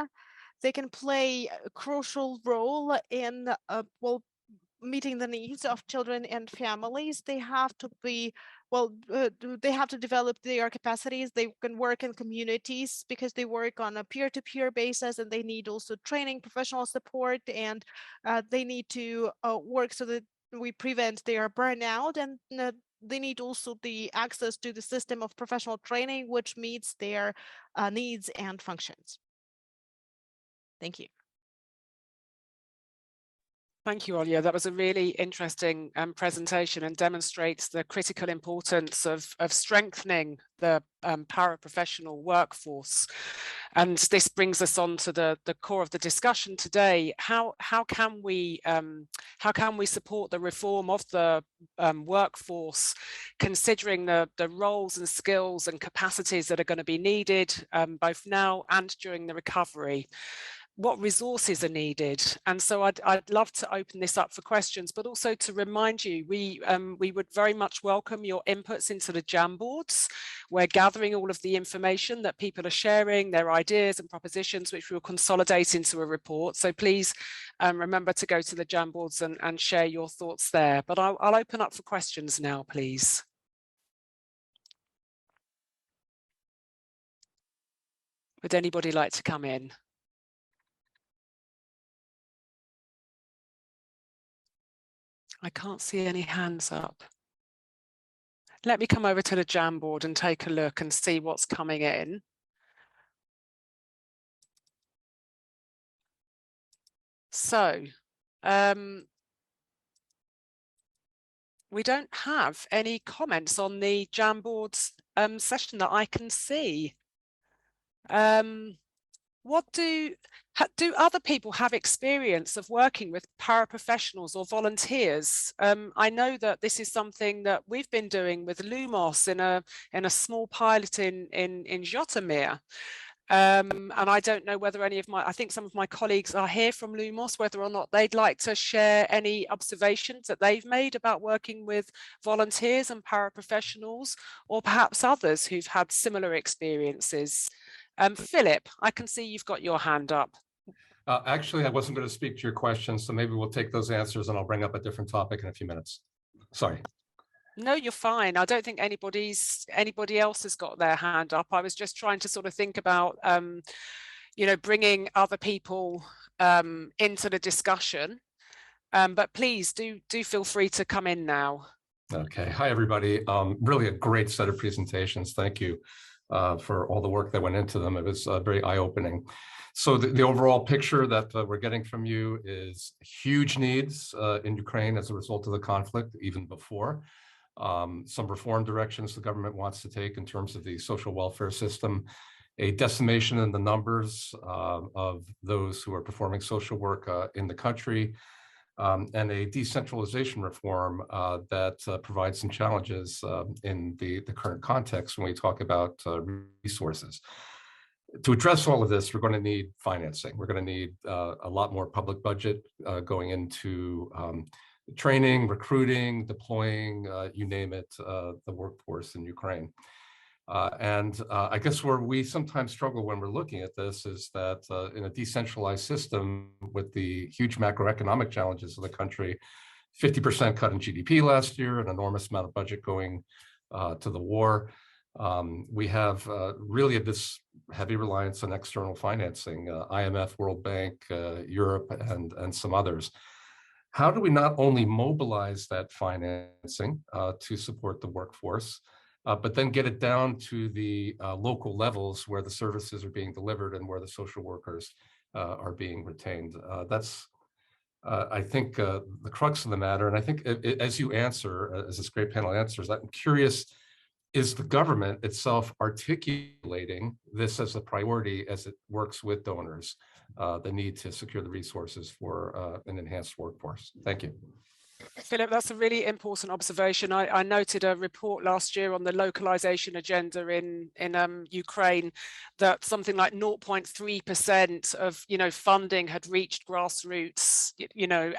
They can play a crucial role in meeting the needs of children and families. They have to be, they have to develop their capacities. They can work in communities because they work on a peer-to-peer basis, and they need also training, professional support, and they need to work so that we prevent their burnout, and they need also the access to the system of professional training, which meets their needs and functions. Thank you. Thank you, Olya. That was a really interesting presentation and demonstrates the critical importance of strengthening the paraprofessional workforce. And this brings us on to the core of the discussion today. How can we support the reform of the workforce, considering the roles and skills and capacities that are going to be needed both now and during the recovery? What resources are needed? And so I'd love to open this up for questions, but also to remind you, we would very much welcome your inputs into the Jamboards. We're gathering all of the information that people are sharing, their ideas and propositions, which we'll consolidate into a report. So please remember to go to the Jamboards and share your thoughts there. But I'll open up for questions now, please. Would anybody like to come in? I can't see any hands up. Let me come over to the Jamboard and take a look and see what's coming in. So, we don't have any comments on the Jamboard's session that I can see. What do other people have experience of working with paraprofessionals or volunteers? I know that this is something that we've been doing with Lumos in a small pilot in Zoetermeer. And I don't know whether I think some of my colleagues are here from Lumos, whether or not they'd like to share any observations that they've made about working with volunteers and paraprofessionals, or perhaps others who've had similar experiences. Philip, I can see you've got your hand up. Actually, I wasn't going to speak to your questions, so maybe we'll take those answers and I'll bring up a different topic in a few minutes. Sorry. No, you're fine. I don't think anybody else has got their hand up. I was just trying to sort of think about, you know, bringing other people into the discussion. But please do feel free to come in now. Okay. Hi, everybody. Really a great set of presentations. Thank you for all the work that went into them. It was very eye-opening. So the overall picture that we're getting from you is huge needs in Ukraine as a result of the conflict, even before. Some reform directions the government wants to take in terms of the social welfare system, a decimation in the numbers of those who are performing social work in the country, and a decentralization reform that provides some challenges in the current context when we talk about resources. To address all of this, we're going to need financing. We're going to need a lot more public budget going into training, recruiting, deploying, you name it, the workforce in Ukraine. And I guess where we sometimes struggle when we're looking at this is that in a decentralized system with the huge macroeconomic challenges of the country, 50% cut in GDP last year, an enormous amount of budget going to the war. We have really this heavy reliance on external financing, IMF, World Bank, Europe, and some others. How do we not only mobilize that financing to support the workforce, but then get it down to the local levels where the services are being delivered and where the social workers are being retained? That's, I think, the crux of the matter. And I think as you answer, as this great panel answers, I'm curious, is the government itself articulating this as a priority as it works with donors, the need to secure the resources for an enhanced workforce? Thank you. Philip, that's a really important observation. I noted a report last year on the localization agenda in Ukraine that something like 0.3% of funding had reached grassroots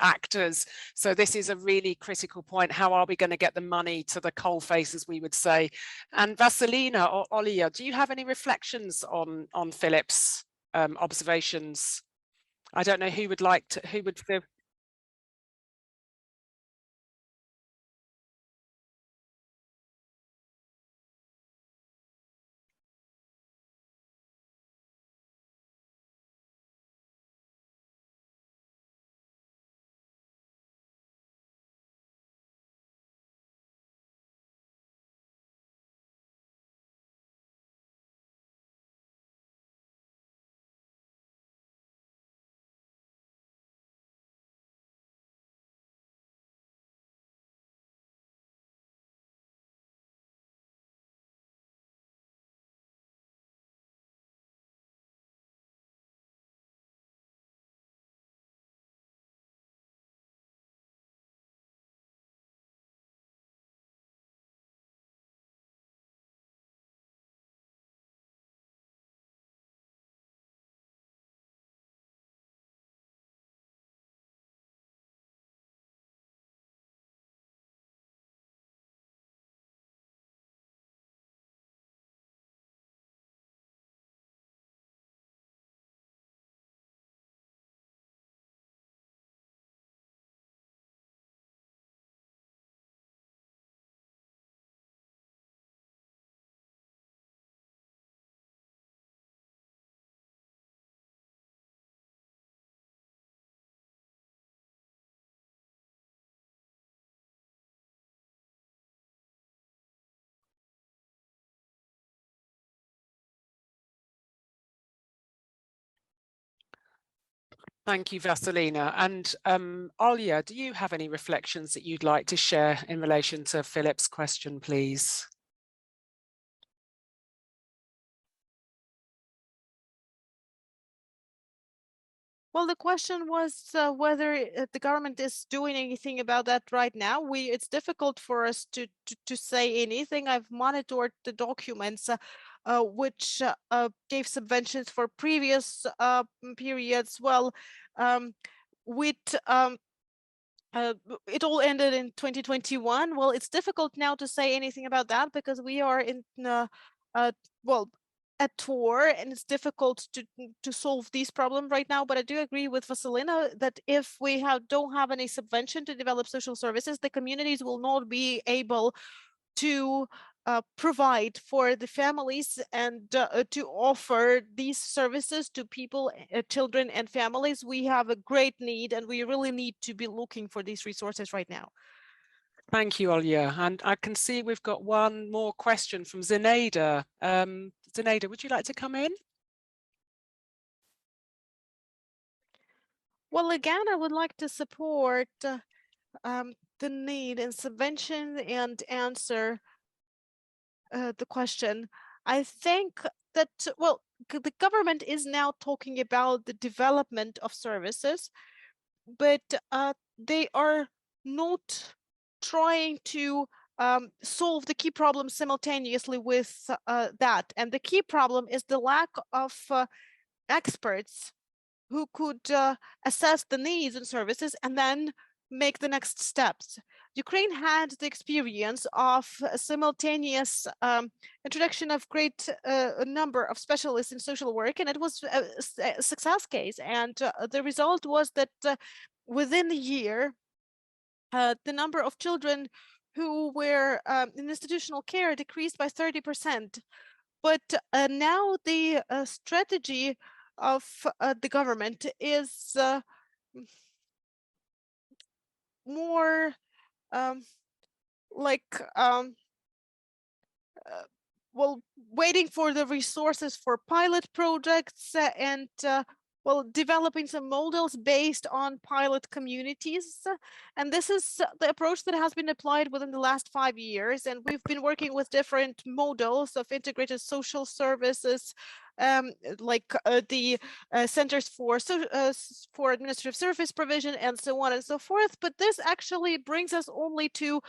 actors. So this is a really critical point. How are we going to get the money to the coalface, as we would say? And Vasilina or Olya, do you have any reflections on Philip's observations? I don't know who would Thank you, Vasilina. And Olya, do you have any reflections that you'd like to share in relation to Philip's question, please? Well, the question was whether the government is doing anything about that right now. It's difficult for us to say anything. I've monitored the documents which gave subventions for previous periods. Well, with it all ended in 2021. Well, it's difficult now to say anything about that because we are in well, at war, and it's difficult to solve these problems right now. But I do agree with Vasilina that if we don't have any subvention to develop social services, the communities will not be able to provide for the families and to offer these services to people, children and families. We have a great need, and we really need to be looking for these resources right now. Thank you, Olya. And I can see we've got one more question from Zenaida. Zenaida, would you like to come in? Well, again, I would like to support the need in subvention and answer the question. I think that, well, the government is now talking about the development of services, but they are not trying to solve the key problem simultaneously with that. And the key problem is the lack of experts who could assess the needs and services and then make the next steps. Ukraine had the experience of a simultaneous introduction of great number of specialists in social work, and it was a success case. And the result was that within a year, the number of children who were in institutional care decreased by 30%. But now the strategy of the government is more like well, waiting for the resources for pilot projects and well, developing some models based on pilot communities. And this is the approach that has been applied within the last 5 years. And we've been working with different models of integrated social services, like the centers for administrative service provision and so on and so forth. But this actually brings us only to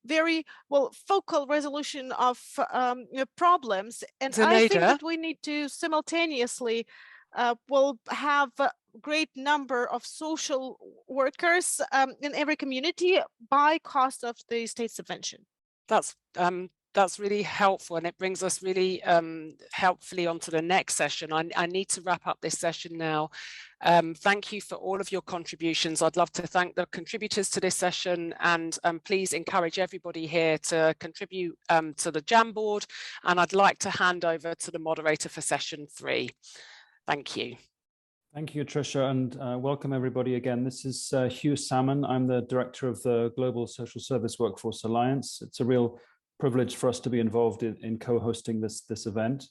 very well focal resolution of problems. And Zenaida? I think that we need to simultaneously will have a great number of social workers in every community by cost of the state subvention. That's really helpful, and it brings us really helpfully onto the next session. I need to wrap up this session now. Thank you for all of your contributions. I'd love to thank the contributors to this session, and please encourage everybody here to contribute to the Jamboard. And I'd like to hand over to the moderator for session 3. Thank you. Thank you, Tricia, and welcome everybody again. This is Hugh Salmon. I'm the director of the Global Social Service Workforce Alliance. It's a real privilege for us to be involved in co-hosting this event.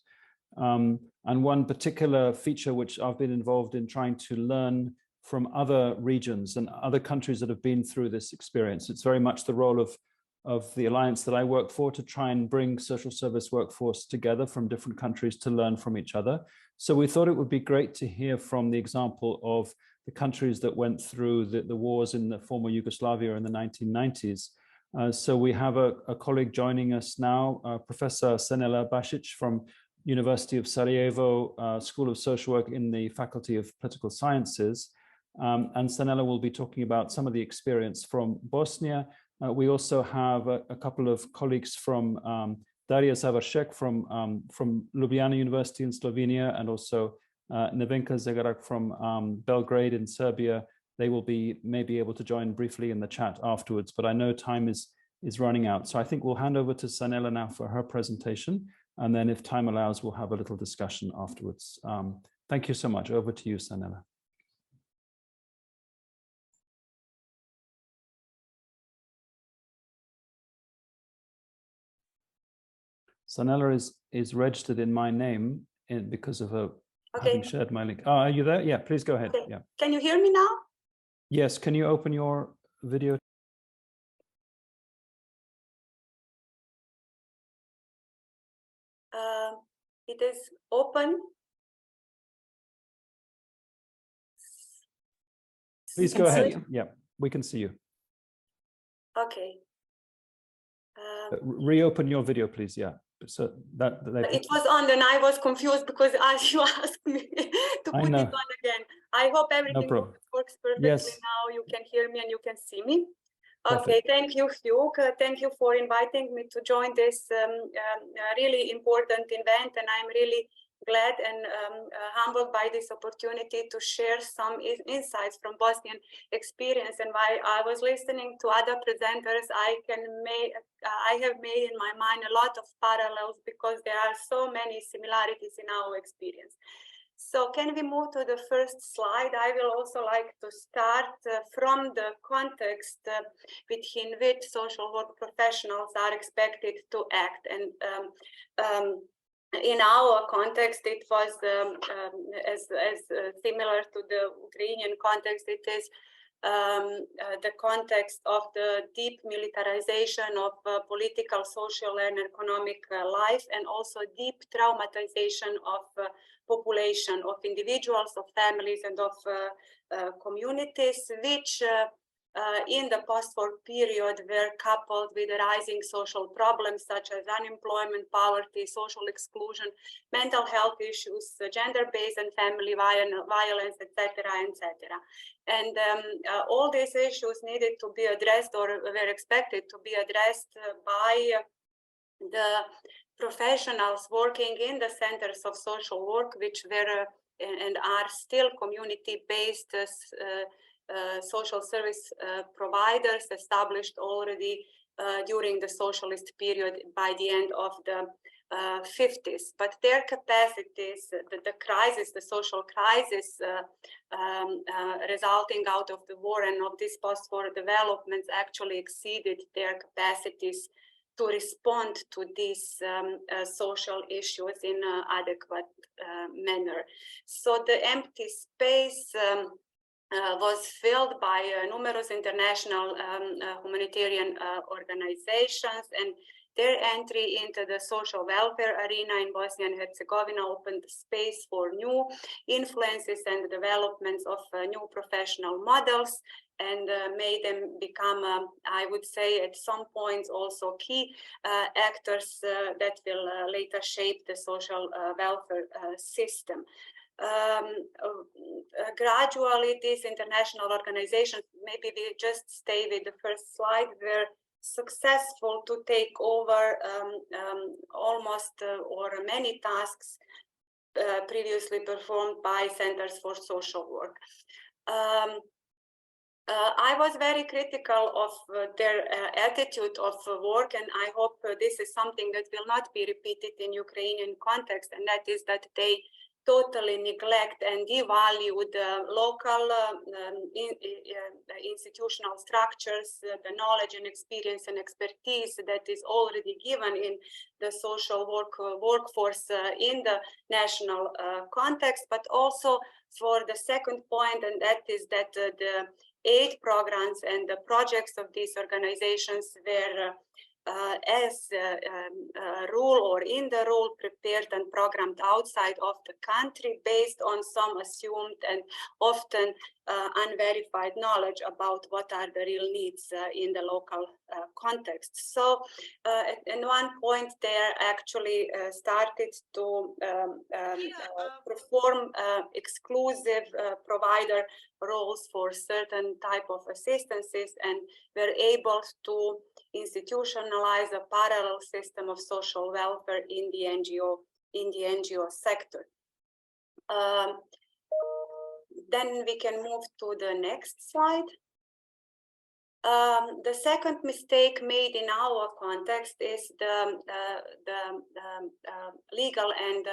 And one particular feature which I've been involved in trying to learn from other regions and other countries that have been through this experience. It's very much the role of the alliance that I work for to try and bring social service workforce together from different countries to learn from each other. So we thought it would be great to hear from the example of the countries that went through the wars in the former Yugoslavia in the 1990s. So we have a colleague joining us now, Professor Senela Basic from University of Sarajevo School of Social Work in the Faculty of Political Sciences. And Senela will be talking about some of the experience from Bosnia. We also have a couple of colleagues from Daria Zavaršek from Ljubljana University in Slovenia, and also Nevenka Zegarak from Belgrade in Serbia. They will be maybe able to join briefly in the chat afterwards, but I know time is running out. So I think we'll hand over to Senela now for her presentation, and then if time allows, we'll have a little discussion afterwards. Thank you so much. Over to you, Senela. Senela is registered in my name because of a having shared my link. Are you there? Yeah, please go ahead. Okay. Yeah. Can you hear me now? Yes, can you open your video? It is open. Please go ahead. Yeah, we can see you. Okay. Reopen your video, please. Yeah. So that it was on and I was confused because as you asked me to put it on again. I hope everything works perfectly now. You can hear me and you can see me. Perfect. Okay, thank you, Hugh. Thank you for inviting me to join this really important event, and I'm really glad and humbled by this opportunity to share some insights from Bosnian experience. And while I was listening to other presenters, I have made in my mind a lot of parallels because there are so many similarities in our experience. So can we move to the first slide? I will also like to start from the context within which social work professionals are expected to act. And in our context, it was as similar to the Ukrainian context. It is the context of the deep militarization of political, social, and economic life, and also deep traumatization of population, of individuals, of families, and of communities, which in the post-war period were coupled with rising social problems such as unemployment, poverty, social exclusion, mental health issues, gender-based and family violence, etc., etc. And all these issues needed to be addressed, or were expected to be addressed by the professionals working in the centers of social work, which were and are still community-based social service providers established already during the socialist period by the end of the 50s. But their capacities, the crisis, the social crisis resulting out of the war and of these post-war developments actually exceeded their capacities to respond to these social issues in an adequate manner. So the empty space was filled by numerous international humanitarian organizations, and their entry into the social welfare arena in Bosnia and Herzegovina opened space for new influences and developments of new professional models, and made them become, I would say, at some points also key actors that will later shape the social welfare system. Gradually, these international organizations, maybe we just stay with the first slide, were successful to take over almost or many tasks previously performed by centers for social work. I was very critical of their attitude of work, and I hope this is something that will not be repeated in Ukrainian context, and that is that they totally neglect and devalue the local institutional structures, the knowledge and experience and expertise that is already given in the social work workforce in the national context, but also for the second point, and that is that the aid programs and the projects of these organizations were as a rule or in the rule prepared and programmed outside of the country based on some assumed and often unverified knowledge about what are the real needs in the local context. So at one point they actually started to perform exclusive provider roles for certain type of assistances, and were able to institutionalize a parallel system of social welfare in the NGO sector. Then we can move to the next slide. The second mistake made in our context is the legal and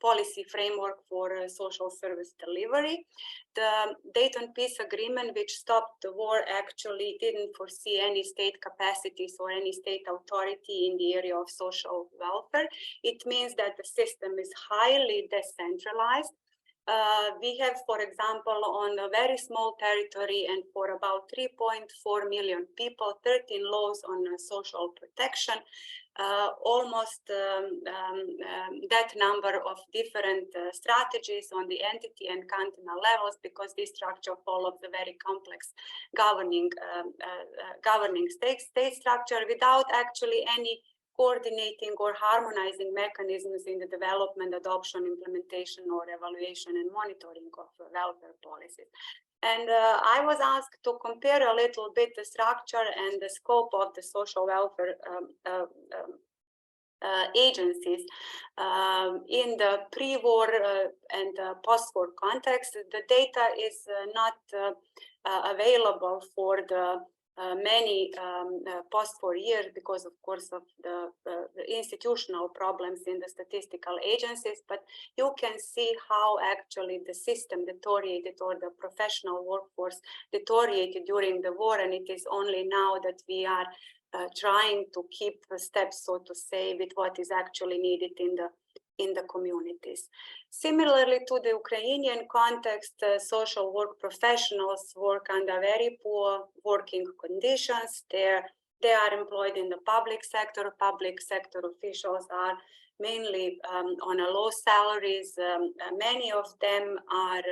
policy framework for social service delivery. The Dayton Peace Agreement, which stopped the war, actually didn't foresee any state capacities or any state authority in the area of social welfare. It means that the system is highly decentralized. We have, for example, on a very small territory and for about 3.4 million people, 13 laws on social protection, almost that number of different strategies on the entity and cantonal levels, because this structure follows the very complex governing state structure without actually any coordinating or harmonizing mechanisms in the development, adoption, implementation, or evaluation and monitoring of welfare policies. And I was asked to compare a little bit the structure and the scope of the social welfare agencies in the pre-war and post-war context. The data is not available for the many post-war years because, of course, of the institutional problems in the statistical agencies, but you can see how actually the system deteriorated, or the professional workforce deteriorated during the war, and it is only now that we are trying to keep steps, so to say, with what is actually needed in the communities. Similarly to the Ukrainian context, social work professionals work under very poor working conditions. They are employed in the public sector. Public sector officials are mainly on a low salaries. Many of them are,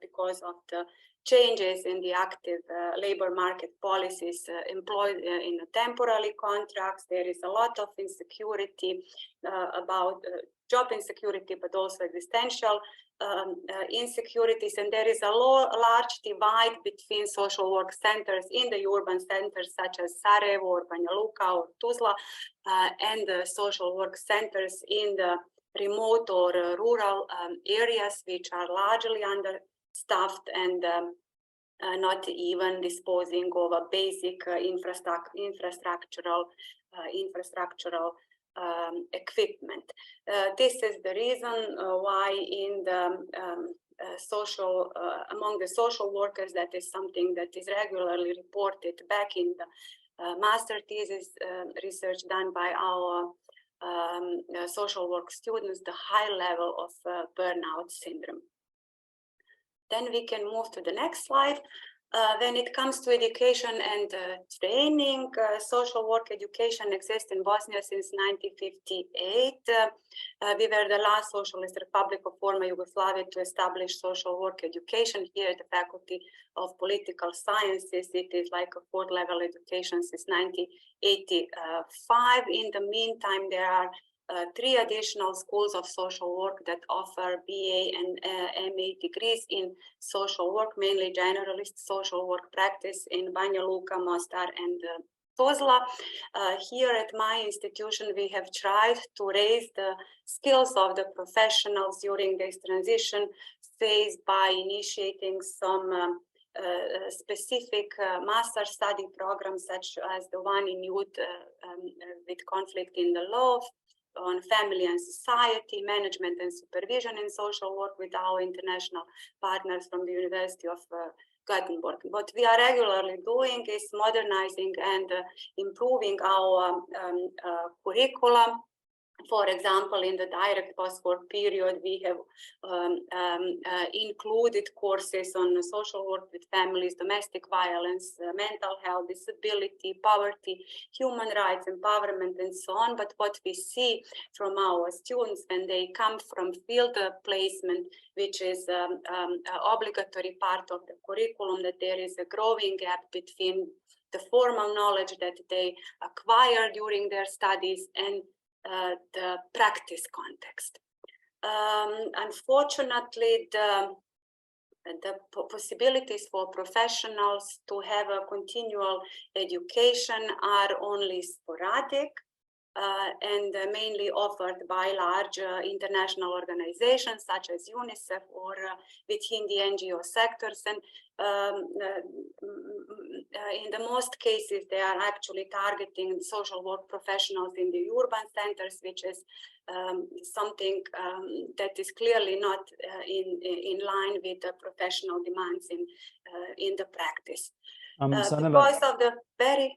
because of the changes in the active labor market policies, employed in temporary contracts. There is a lot of insecurity about job insecurity, but also existential insecurities. And there is a large divide between social work centers in the urban centers such as Sarajevo or Banja Luka or Tuzla and the social work centers in the remote or rural areas, which are largely understaffed and not even disposing of a basic infrastructural equipment. This is the reason why in the among the social workers, that is something that is regularly reported back in the master thesis research done by our social work students, the high level of burnout syndrome. Then we can move to the next slide. When it comes to education and training, social work education exists in Bosnia since 1958. We were the last socialist republic of former Yugoslavia to establish social work education. Here at the Faculty of Political Sciences, it is like a fourth level education since 1985. In the meantime, there are 3 additional schools of social work that offer BA and MA degrees in social work, mainly generalist social work practice in Banja Luka, Mostar, and Tuzla. Here at my institution, we have tried to raise the skills of the professionals during this transition phase by initiating some specific master study programs, such as the one in youth with conflict in the law, on family and society, management and supervision in social work with our international partners from the University of Gothenburg. What we are regularly doing is modernizing and improving our curriculum. For example, in the direct post-war period, we have included courses on social work with families, domestic violence, mental health, disability, poverty, human rights, empowerment, and so on. But what we see from our students when they come from field placement, which is an obligatory part of the curriculum, that there is a growing gap between the formal knowledge that they acquire during their studies and the practice context. Unfortunately, the possibilities for professionals to have a continual education are only sporadic. and mainly offered by large international organizations such as UNICEF or within the NGO sectors. And in the most cases, they are actually targeting social work professionals in the urban centers, which is something that is clearly not in line with the professional demands in the practice. Because of the very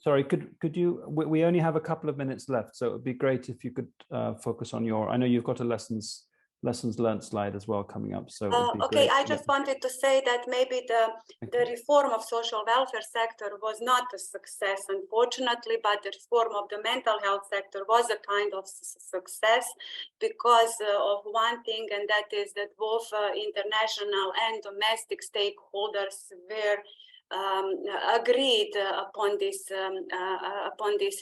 Sorry, could you? We only have a couple of minutes left, so it would be great if you could focus on your. I know you've got a lessons learned slide as well coming up. So okay, I just wanted to say that maybe the reform of social welfare sector was not a success, unfortunately, but the reform of the mental health sector was a kind of success because of one thing, and that is that both international and domestic stakeholders were agreed upon this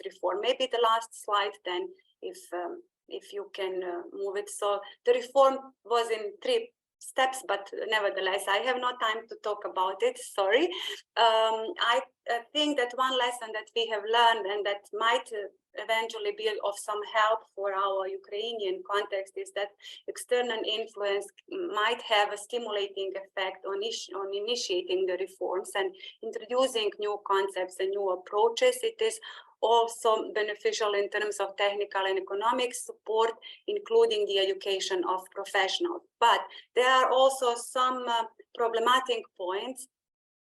reform. Maybe the last slide then, if you can move it. So the reform was in 3 steps, but nevertheless, I have no time to talk about it, sorry. I think that one lesson that we have learned and that might eventually be of some help for our Ukrainian context is that external influence might have a stimulating effect on initiating the reforms and introducing new concepts and new approaches. It is also beneficial in terms of technical and economic support, including the education of professionals. But there are also some problematic points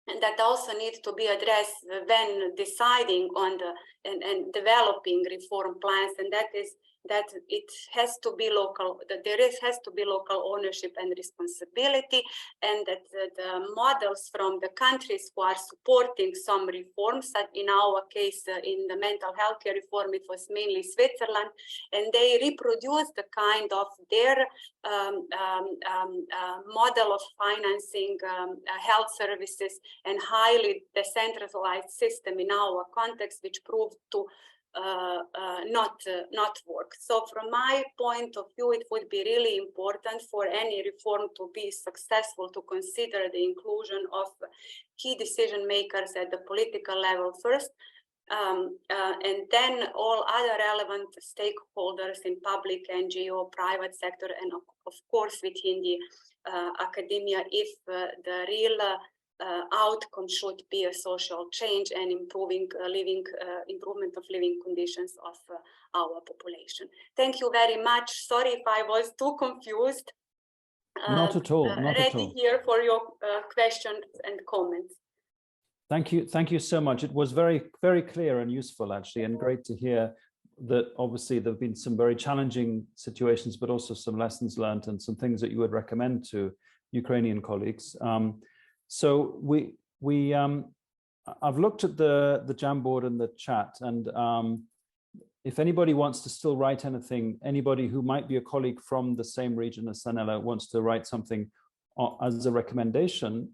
and that also need to be addressed when deciding on and developing reform plans, and that is that it has to be local, that has to be local ownership and responsibility, and that the models from the countries who are supporting some reforms, in our case in the mental health care reform, it was mainly Switzerland, and they reproduce the kind of their model of financing health services and highly decentralized system in our context, which proved to not work. So from my point of view, it would be really important for any reform to be successful to consider the inclusion of key decision makers at the political level first, and then all other relevant stakeholders in public, NGO, private sector, and of course within the academia, if the real outcome should be a social change and improvement of living conditions of our population. Thank you very much. Sorry if I was too confused. Not at all. Not ready at all. here for your questions and comments. Thank you so much. It was very, very clear and useful, actually, and great to hear that obviously there have been some very challenging situations, but also some lessons learned and some things that you would recommend to Ukrainian colleagues. So I've looked at the Jamboard and the chat, and if anybody wants to still write anything, anybody who might be a colleague from the same region as Sanela wants to write something as a recommendation,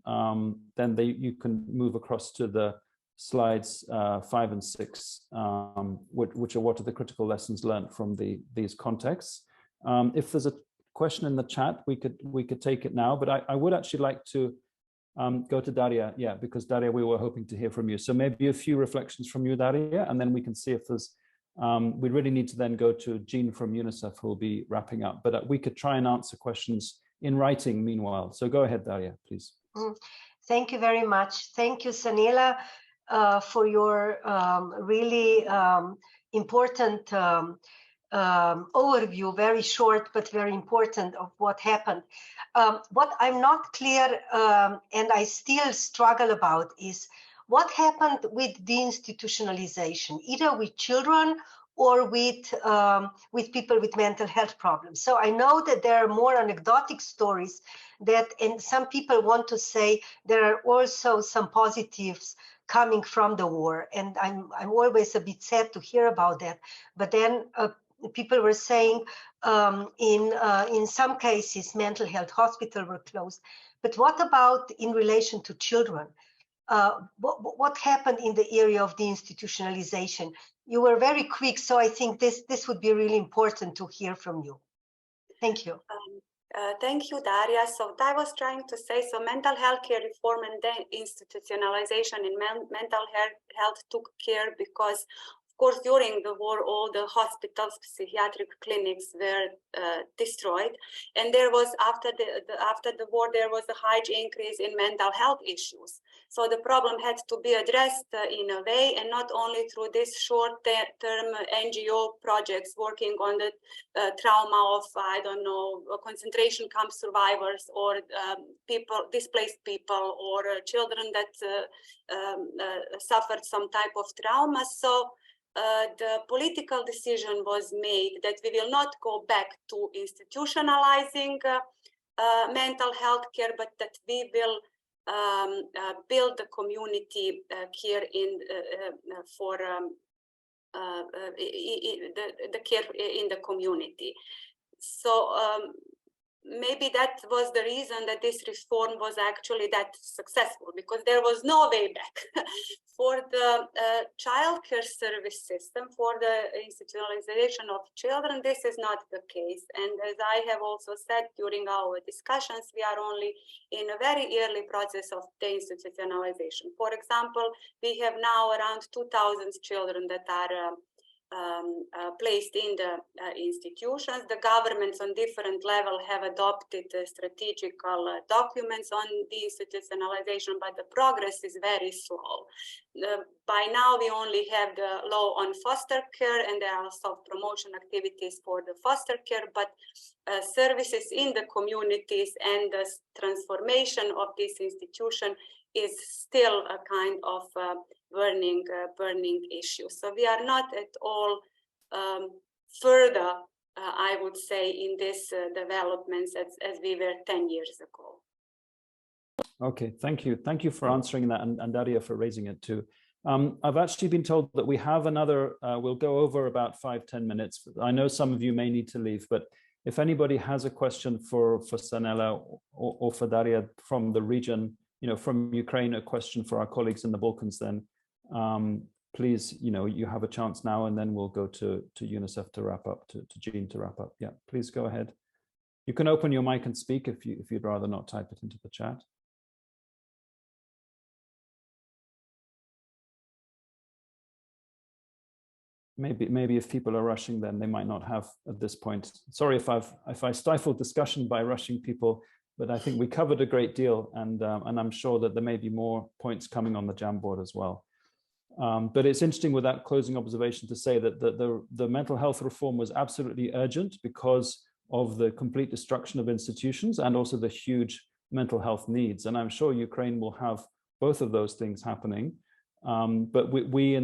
then you can move across to the slides 5 and 6, which are what are the critical lessons learned from these contexts. If there's a question in the chat, we could take it now, but I would actually like to go to Daria, because Daria, we were hoping to hear from you. So maybe a few reflections from you, Daria, and then we can see if there's, we really need to then go to Jean from UNICEF, who will be wrapping up, but we could try and answer questions in writing meanwhile. So go ahead, Daria, please. Thank you very much. Thank you, Sanela, for your really important overview, very short but very important, of what happened. What I'm not clear and I still struggle about is what happened with deinstitutionalization, either with children or with people with mental health problems. So I know that there are more anecdotic stories that, and some people want to say there are also some positives coming from the war, and I'm always a bit sad to hear about that. But then people were saying in some cases mental health hospitals were closed. But what about in relation to children? What happened in the area of deinstitutionalization? You were very quick, so I think this would be really important to hear from you. Thank you. Thank you, Daria. So what I was trying to say, so mental health care reform and institutionalization in mental health took care because, of course, during the war, all the hospitals, psychiatric clinics were destroyed, and there was after the war there was a high increase in mental health issues. So the problem had to be addressed in a way, and not only through this short-term NGO projects working on the trauma of, I don't know, concentration camp survivors, or displaced people, or children that suffered some type of trauma. So the political decision was made that we will not go back to institutionalizing mental health care, but that we will build the community care for the care in the community. So maybe that was the reason that this reform was actually that successful, because there was no way back. For the childcare service system, for the institutionalization of children, this is not the case. And as I have also said during our discussions, we are only in a very early process of deinstitutionalization. For example, we have now around 2,000 children that are placed in the institutions. The governments on different levels have adopted strategical documents on deinstitutionalization, but the progress is very slow. By now, we only have the law on foster care, and there are some promotion activities for the foster care, but services in the communities and the transformation of this institution is still a kind of burning issue. So we are not at all further, I would say, in this developments as we were 10 years ago. Okay, thank you. Thank you for answering that, and Daria for raising it too. I've actually been told that we have another, we'll go over about 5-10 minutes. I know some of you may need to leave, but if anybody has a question for Sanela or for Daria from the region, from Ukraine, a question for our colleagues in the Balkans, then please, you have a chance now, and then we'll go to UNICEF to wrap up, to Jean to wrap up. Yeah, please go ahead. You can open your mic and speak if you'd rather not type it into the chat. Maybe if people are rushing, then they might not have at this point. Sorry if I stifled discussion by rushing people, but I think we covered a great deal, and I'm sure that there may be more points coming on the Jamboard as well. But it's interesting with that closing observation to say that the mental health reform was absolutely urgent because of the complete destruction of institutions and also the huge mental health needs. And I'm sure Ukraine will have both of those things happening. But we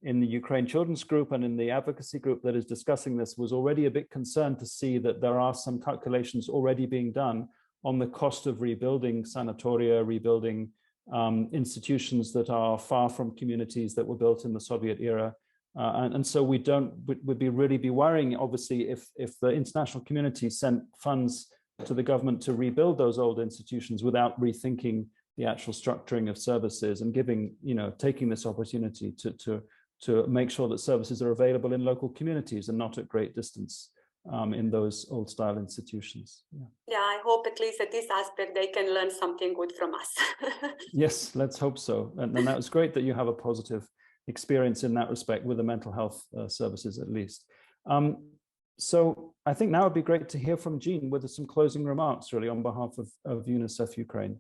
in the Ukraine Children's Group and in the advocacy group that is discussing this was already a bit concerned to see that there are some calculations already being done on the cost of rebuilding sanatoria, rebuilding institutions that are far from communities that were built in the Soviet era. And so would really be worrying, obviously, if the international community sent funds to the government to rebuild those old institutions without rethinking the actual structuring of services and taking this opportunity to make sure that services are available in local communities and not at great distance in those old style institutions. Yeah, I hope at least at this aspect they can learn something good from us. Yes, let's hope so. And that was great that you have a positive experience in that respect with the mental health services at least. So I think now it'd be great to hear from Jean with some closing remarks really on behalf of UNICEF Ukraine.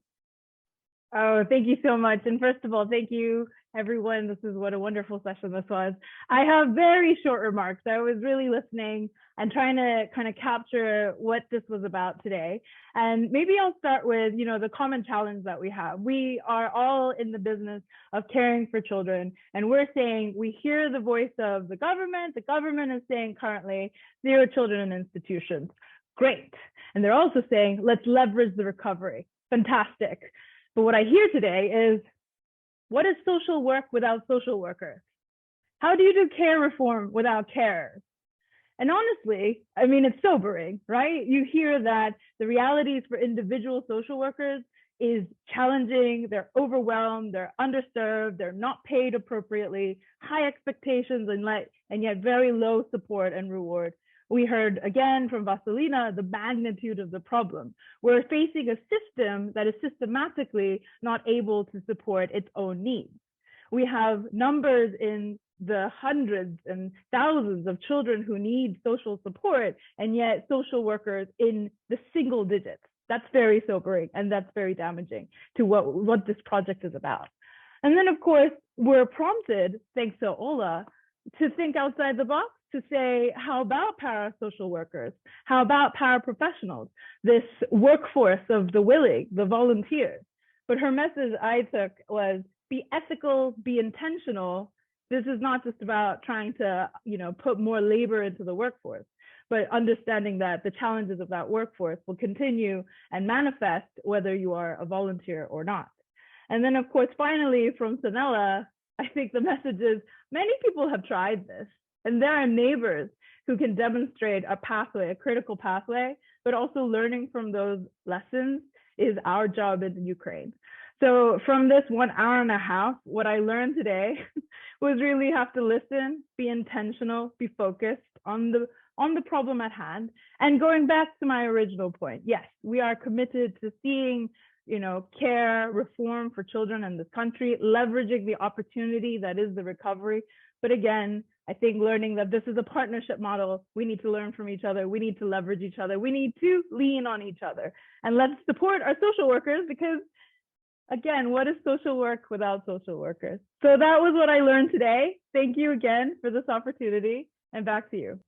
Oh, thank you so much. And first of all, thank you, everyone. This is what a wonderful session this was. I have very short remarks. I was really listening and trying to kind of capture what this was about today. And maybe I'll start with, the common challenge that we have. We are all in the business of caring for children. And we're saying, we hear the voice of the government. The government is saying currently 0 children in institutions. Great. And they're also saying, let's leverage the recovery. Fantastic. But what I hear today is, what is social work without social workers? How do you do care reform without carers? And honestly, I mean, it's sobering, right? You hear that the realities for individual social workers is challenging, they're overwhelmed, they're underserved, they're not paid appropriately, high expectations and yet very low support and reward. We heard again from Vasilina the magnitude of the problem. We're facing a system that is systematically not able to support its own needs. We have numbers in the hundreds and thousands of children who need social support, and yet social workers in the single digits. That's very sobering, and that's very damaging to what this project is about. And then, of course, we're prompted, thanks to Ola, to think outside the box, to say, how about parasocial workers? How about paraprofessionals? This workforce of the willing, the volunteers. But her message I took was, be ethical, be intentional. This is not just about trying to, put more labor into the workforce, but understanding that the challenges of that workforce will continue and manifest whether you are a volunteer or not. And then, of course, finally, from Sanella, I think the message is many people have tried this, and there are neighbors who can demonstrate a pathway, a critical pathway, but also learning from those lessons is our job in Ukraine. So from this 1 hour and a half, what I learned today was really have to listen, be intentional, be focused on the problem at hand. And going back to my original point, yes, we are committed to seeing care, reform for children in this country, leveraging the opportunity that is the recovery. But again, I think learning that this is a partnership model, we need to learn from each other. We need to leverage each other. We need to lean on each other. And let's support our social workers, because again, what is social work without social workers? So that was what I learned today. Thank you again for this opportunity, and back to you.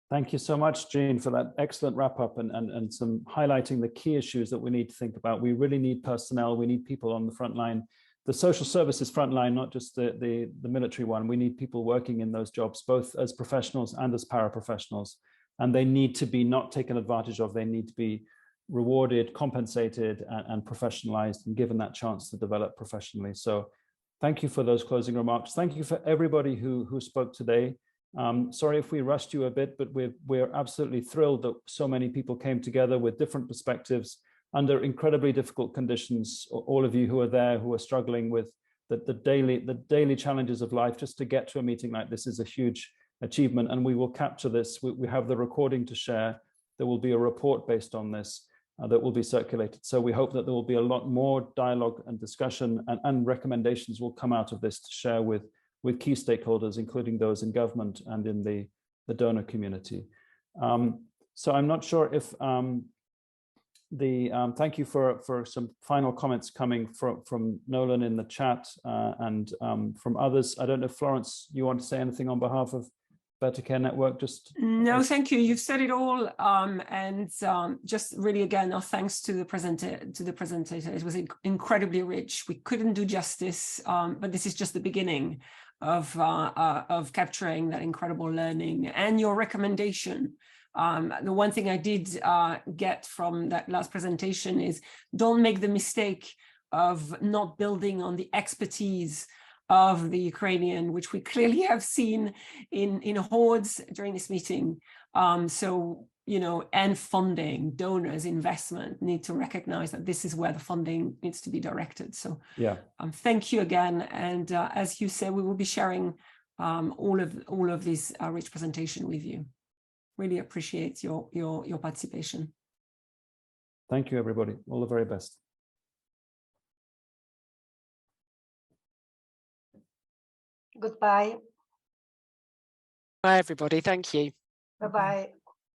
Thank you so much, Jean, for that excellent wrap up and some highlighting the key issues that we need to think about. We really need personnel. We need people on the front line, the social services front line, not just the military one. We need people working in those jobs, both as professionals and as paraprofessionals. And they need to be not taken advantage of. They need to be rewarded, compensated, and professionalized, and given that chance to develop professionally. So thank you for those closing remarks. Thank you for everybody who spoke today. Sorry if we rushed you a bit, but we're absolutely thrilled that so many people came together with different perspectives under incredibly difficult conditions. All of you who are there, who are struggling with the daily challenges of life, just to get to a meeting like this is a huge achievement, and we will capture this. We have the recording to share. There will be a report based on this that will be circulated. So we hope that there will be a lot more dialogue and discussion, and recommendations will come out of this to share with key stakeholders, including those in government and in the donor community. So I'm not sure if thank you for some final comments coming from Nolan in the chat and from others. I don't know if Florence, you want to say anything on behalf of Better Care Network? No, thank you. You've said it all, and just really again, our thanks to the presenter. It was incredibly rich. We couldn't do justice, but this is just the beginning of capturing that incredible learning and your recommendation. The one thing I did get from that last presentation is don't make the mistake of not building on the expertise of the Ukrainian, which we clearly have seen in hordes during this meeting. So, and funding, donors, investment need to recognize that this is where the funding needs to be directed. So yeah, thank you again. And as you say, we will be sharing all of this rich presentation with you. Really appreciate your participation. Thank you, everybody. All the very best. Goodbye. Bye, everybody. Thank you. Bye-bye.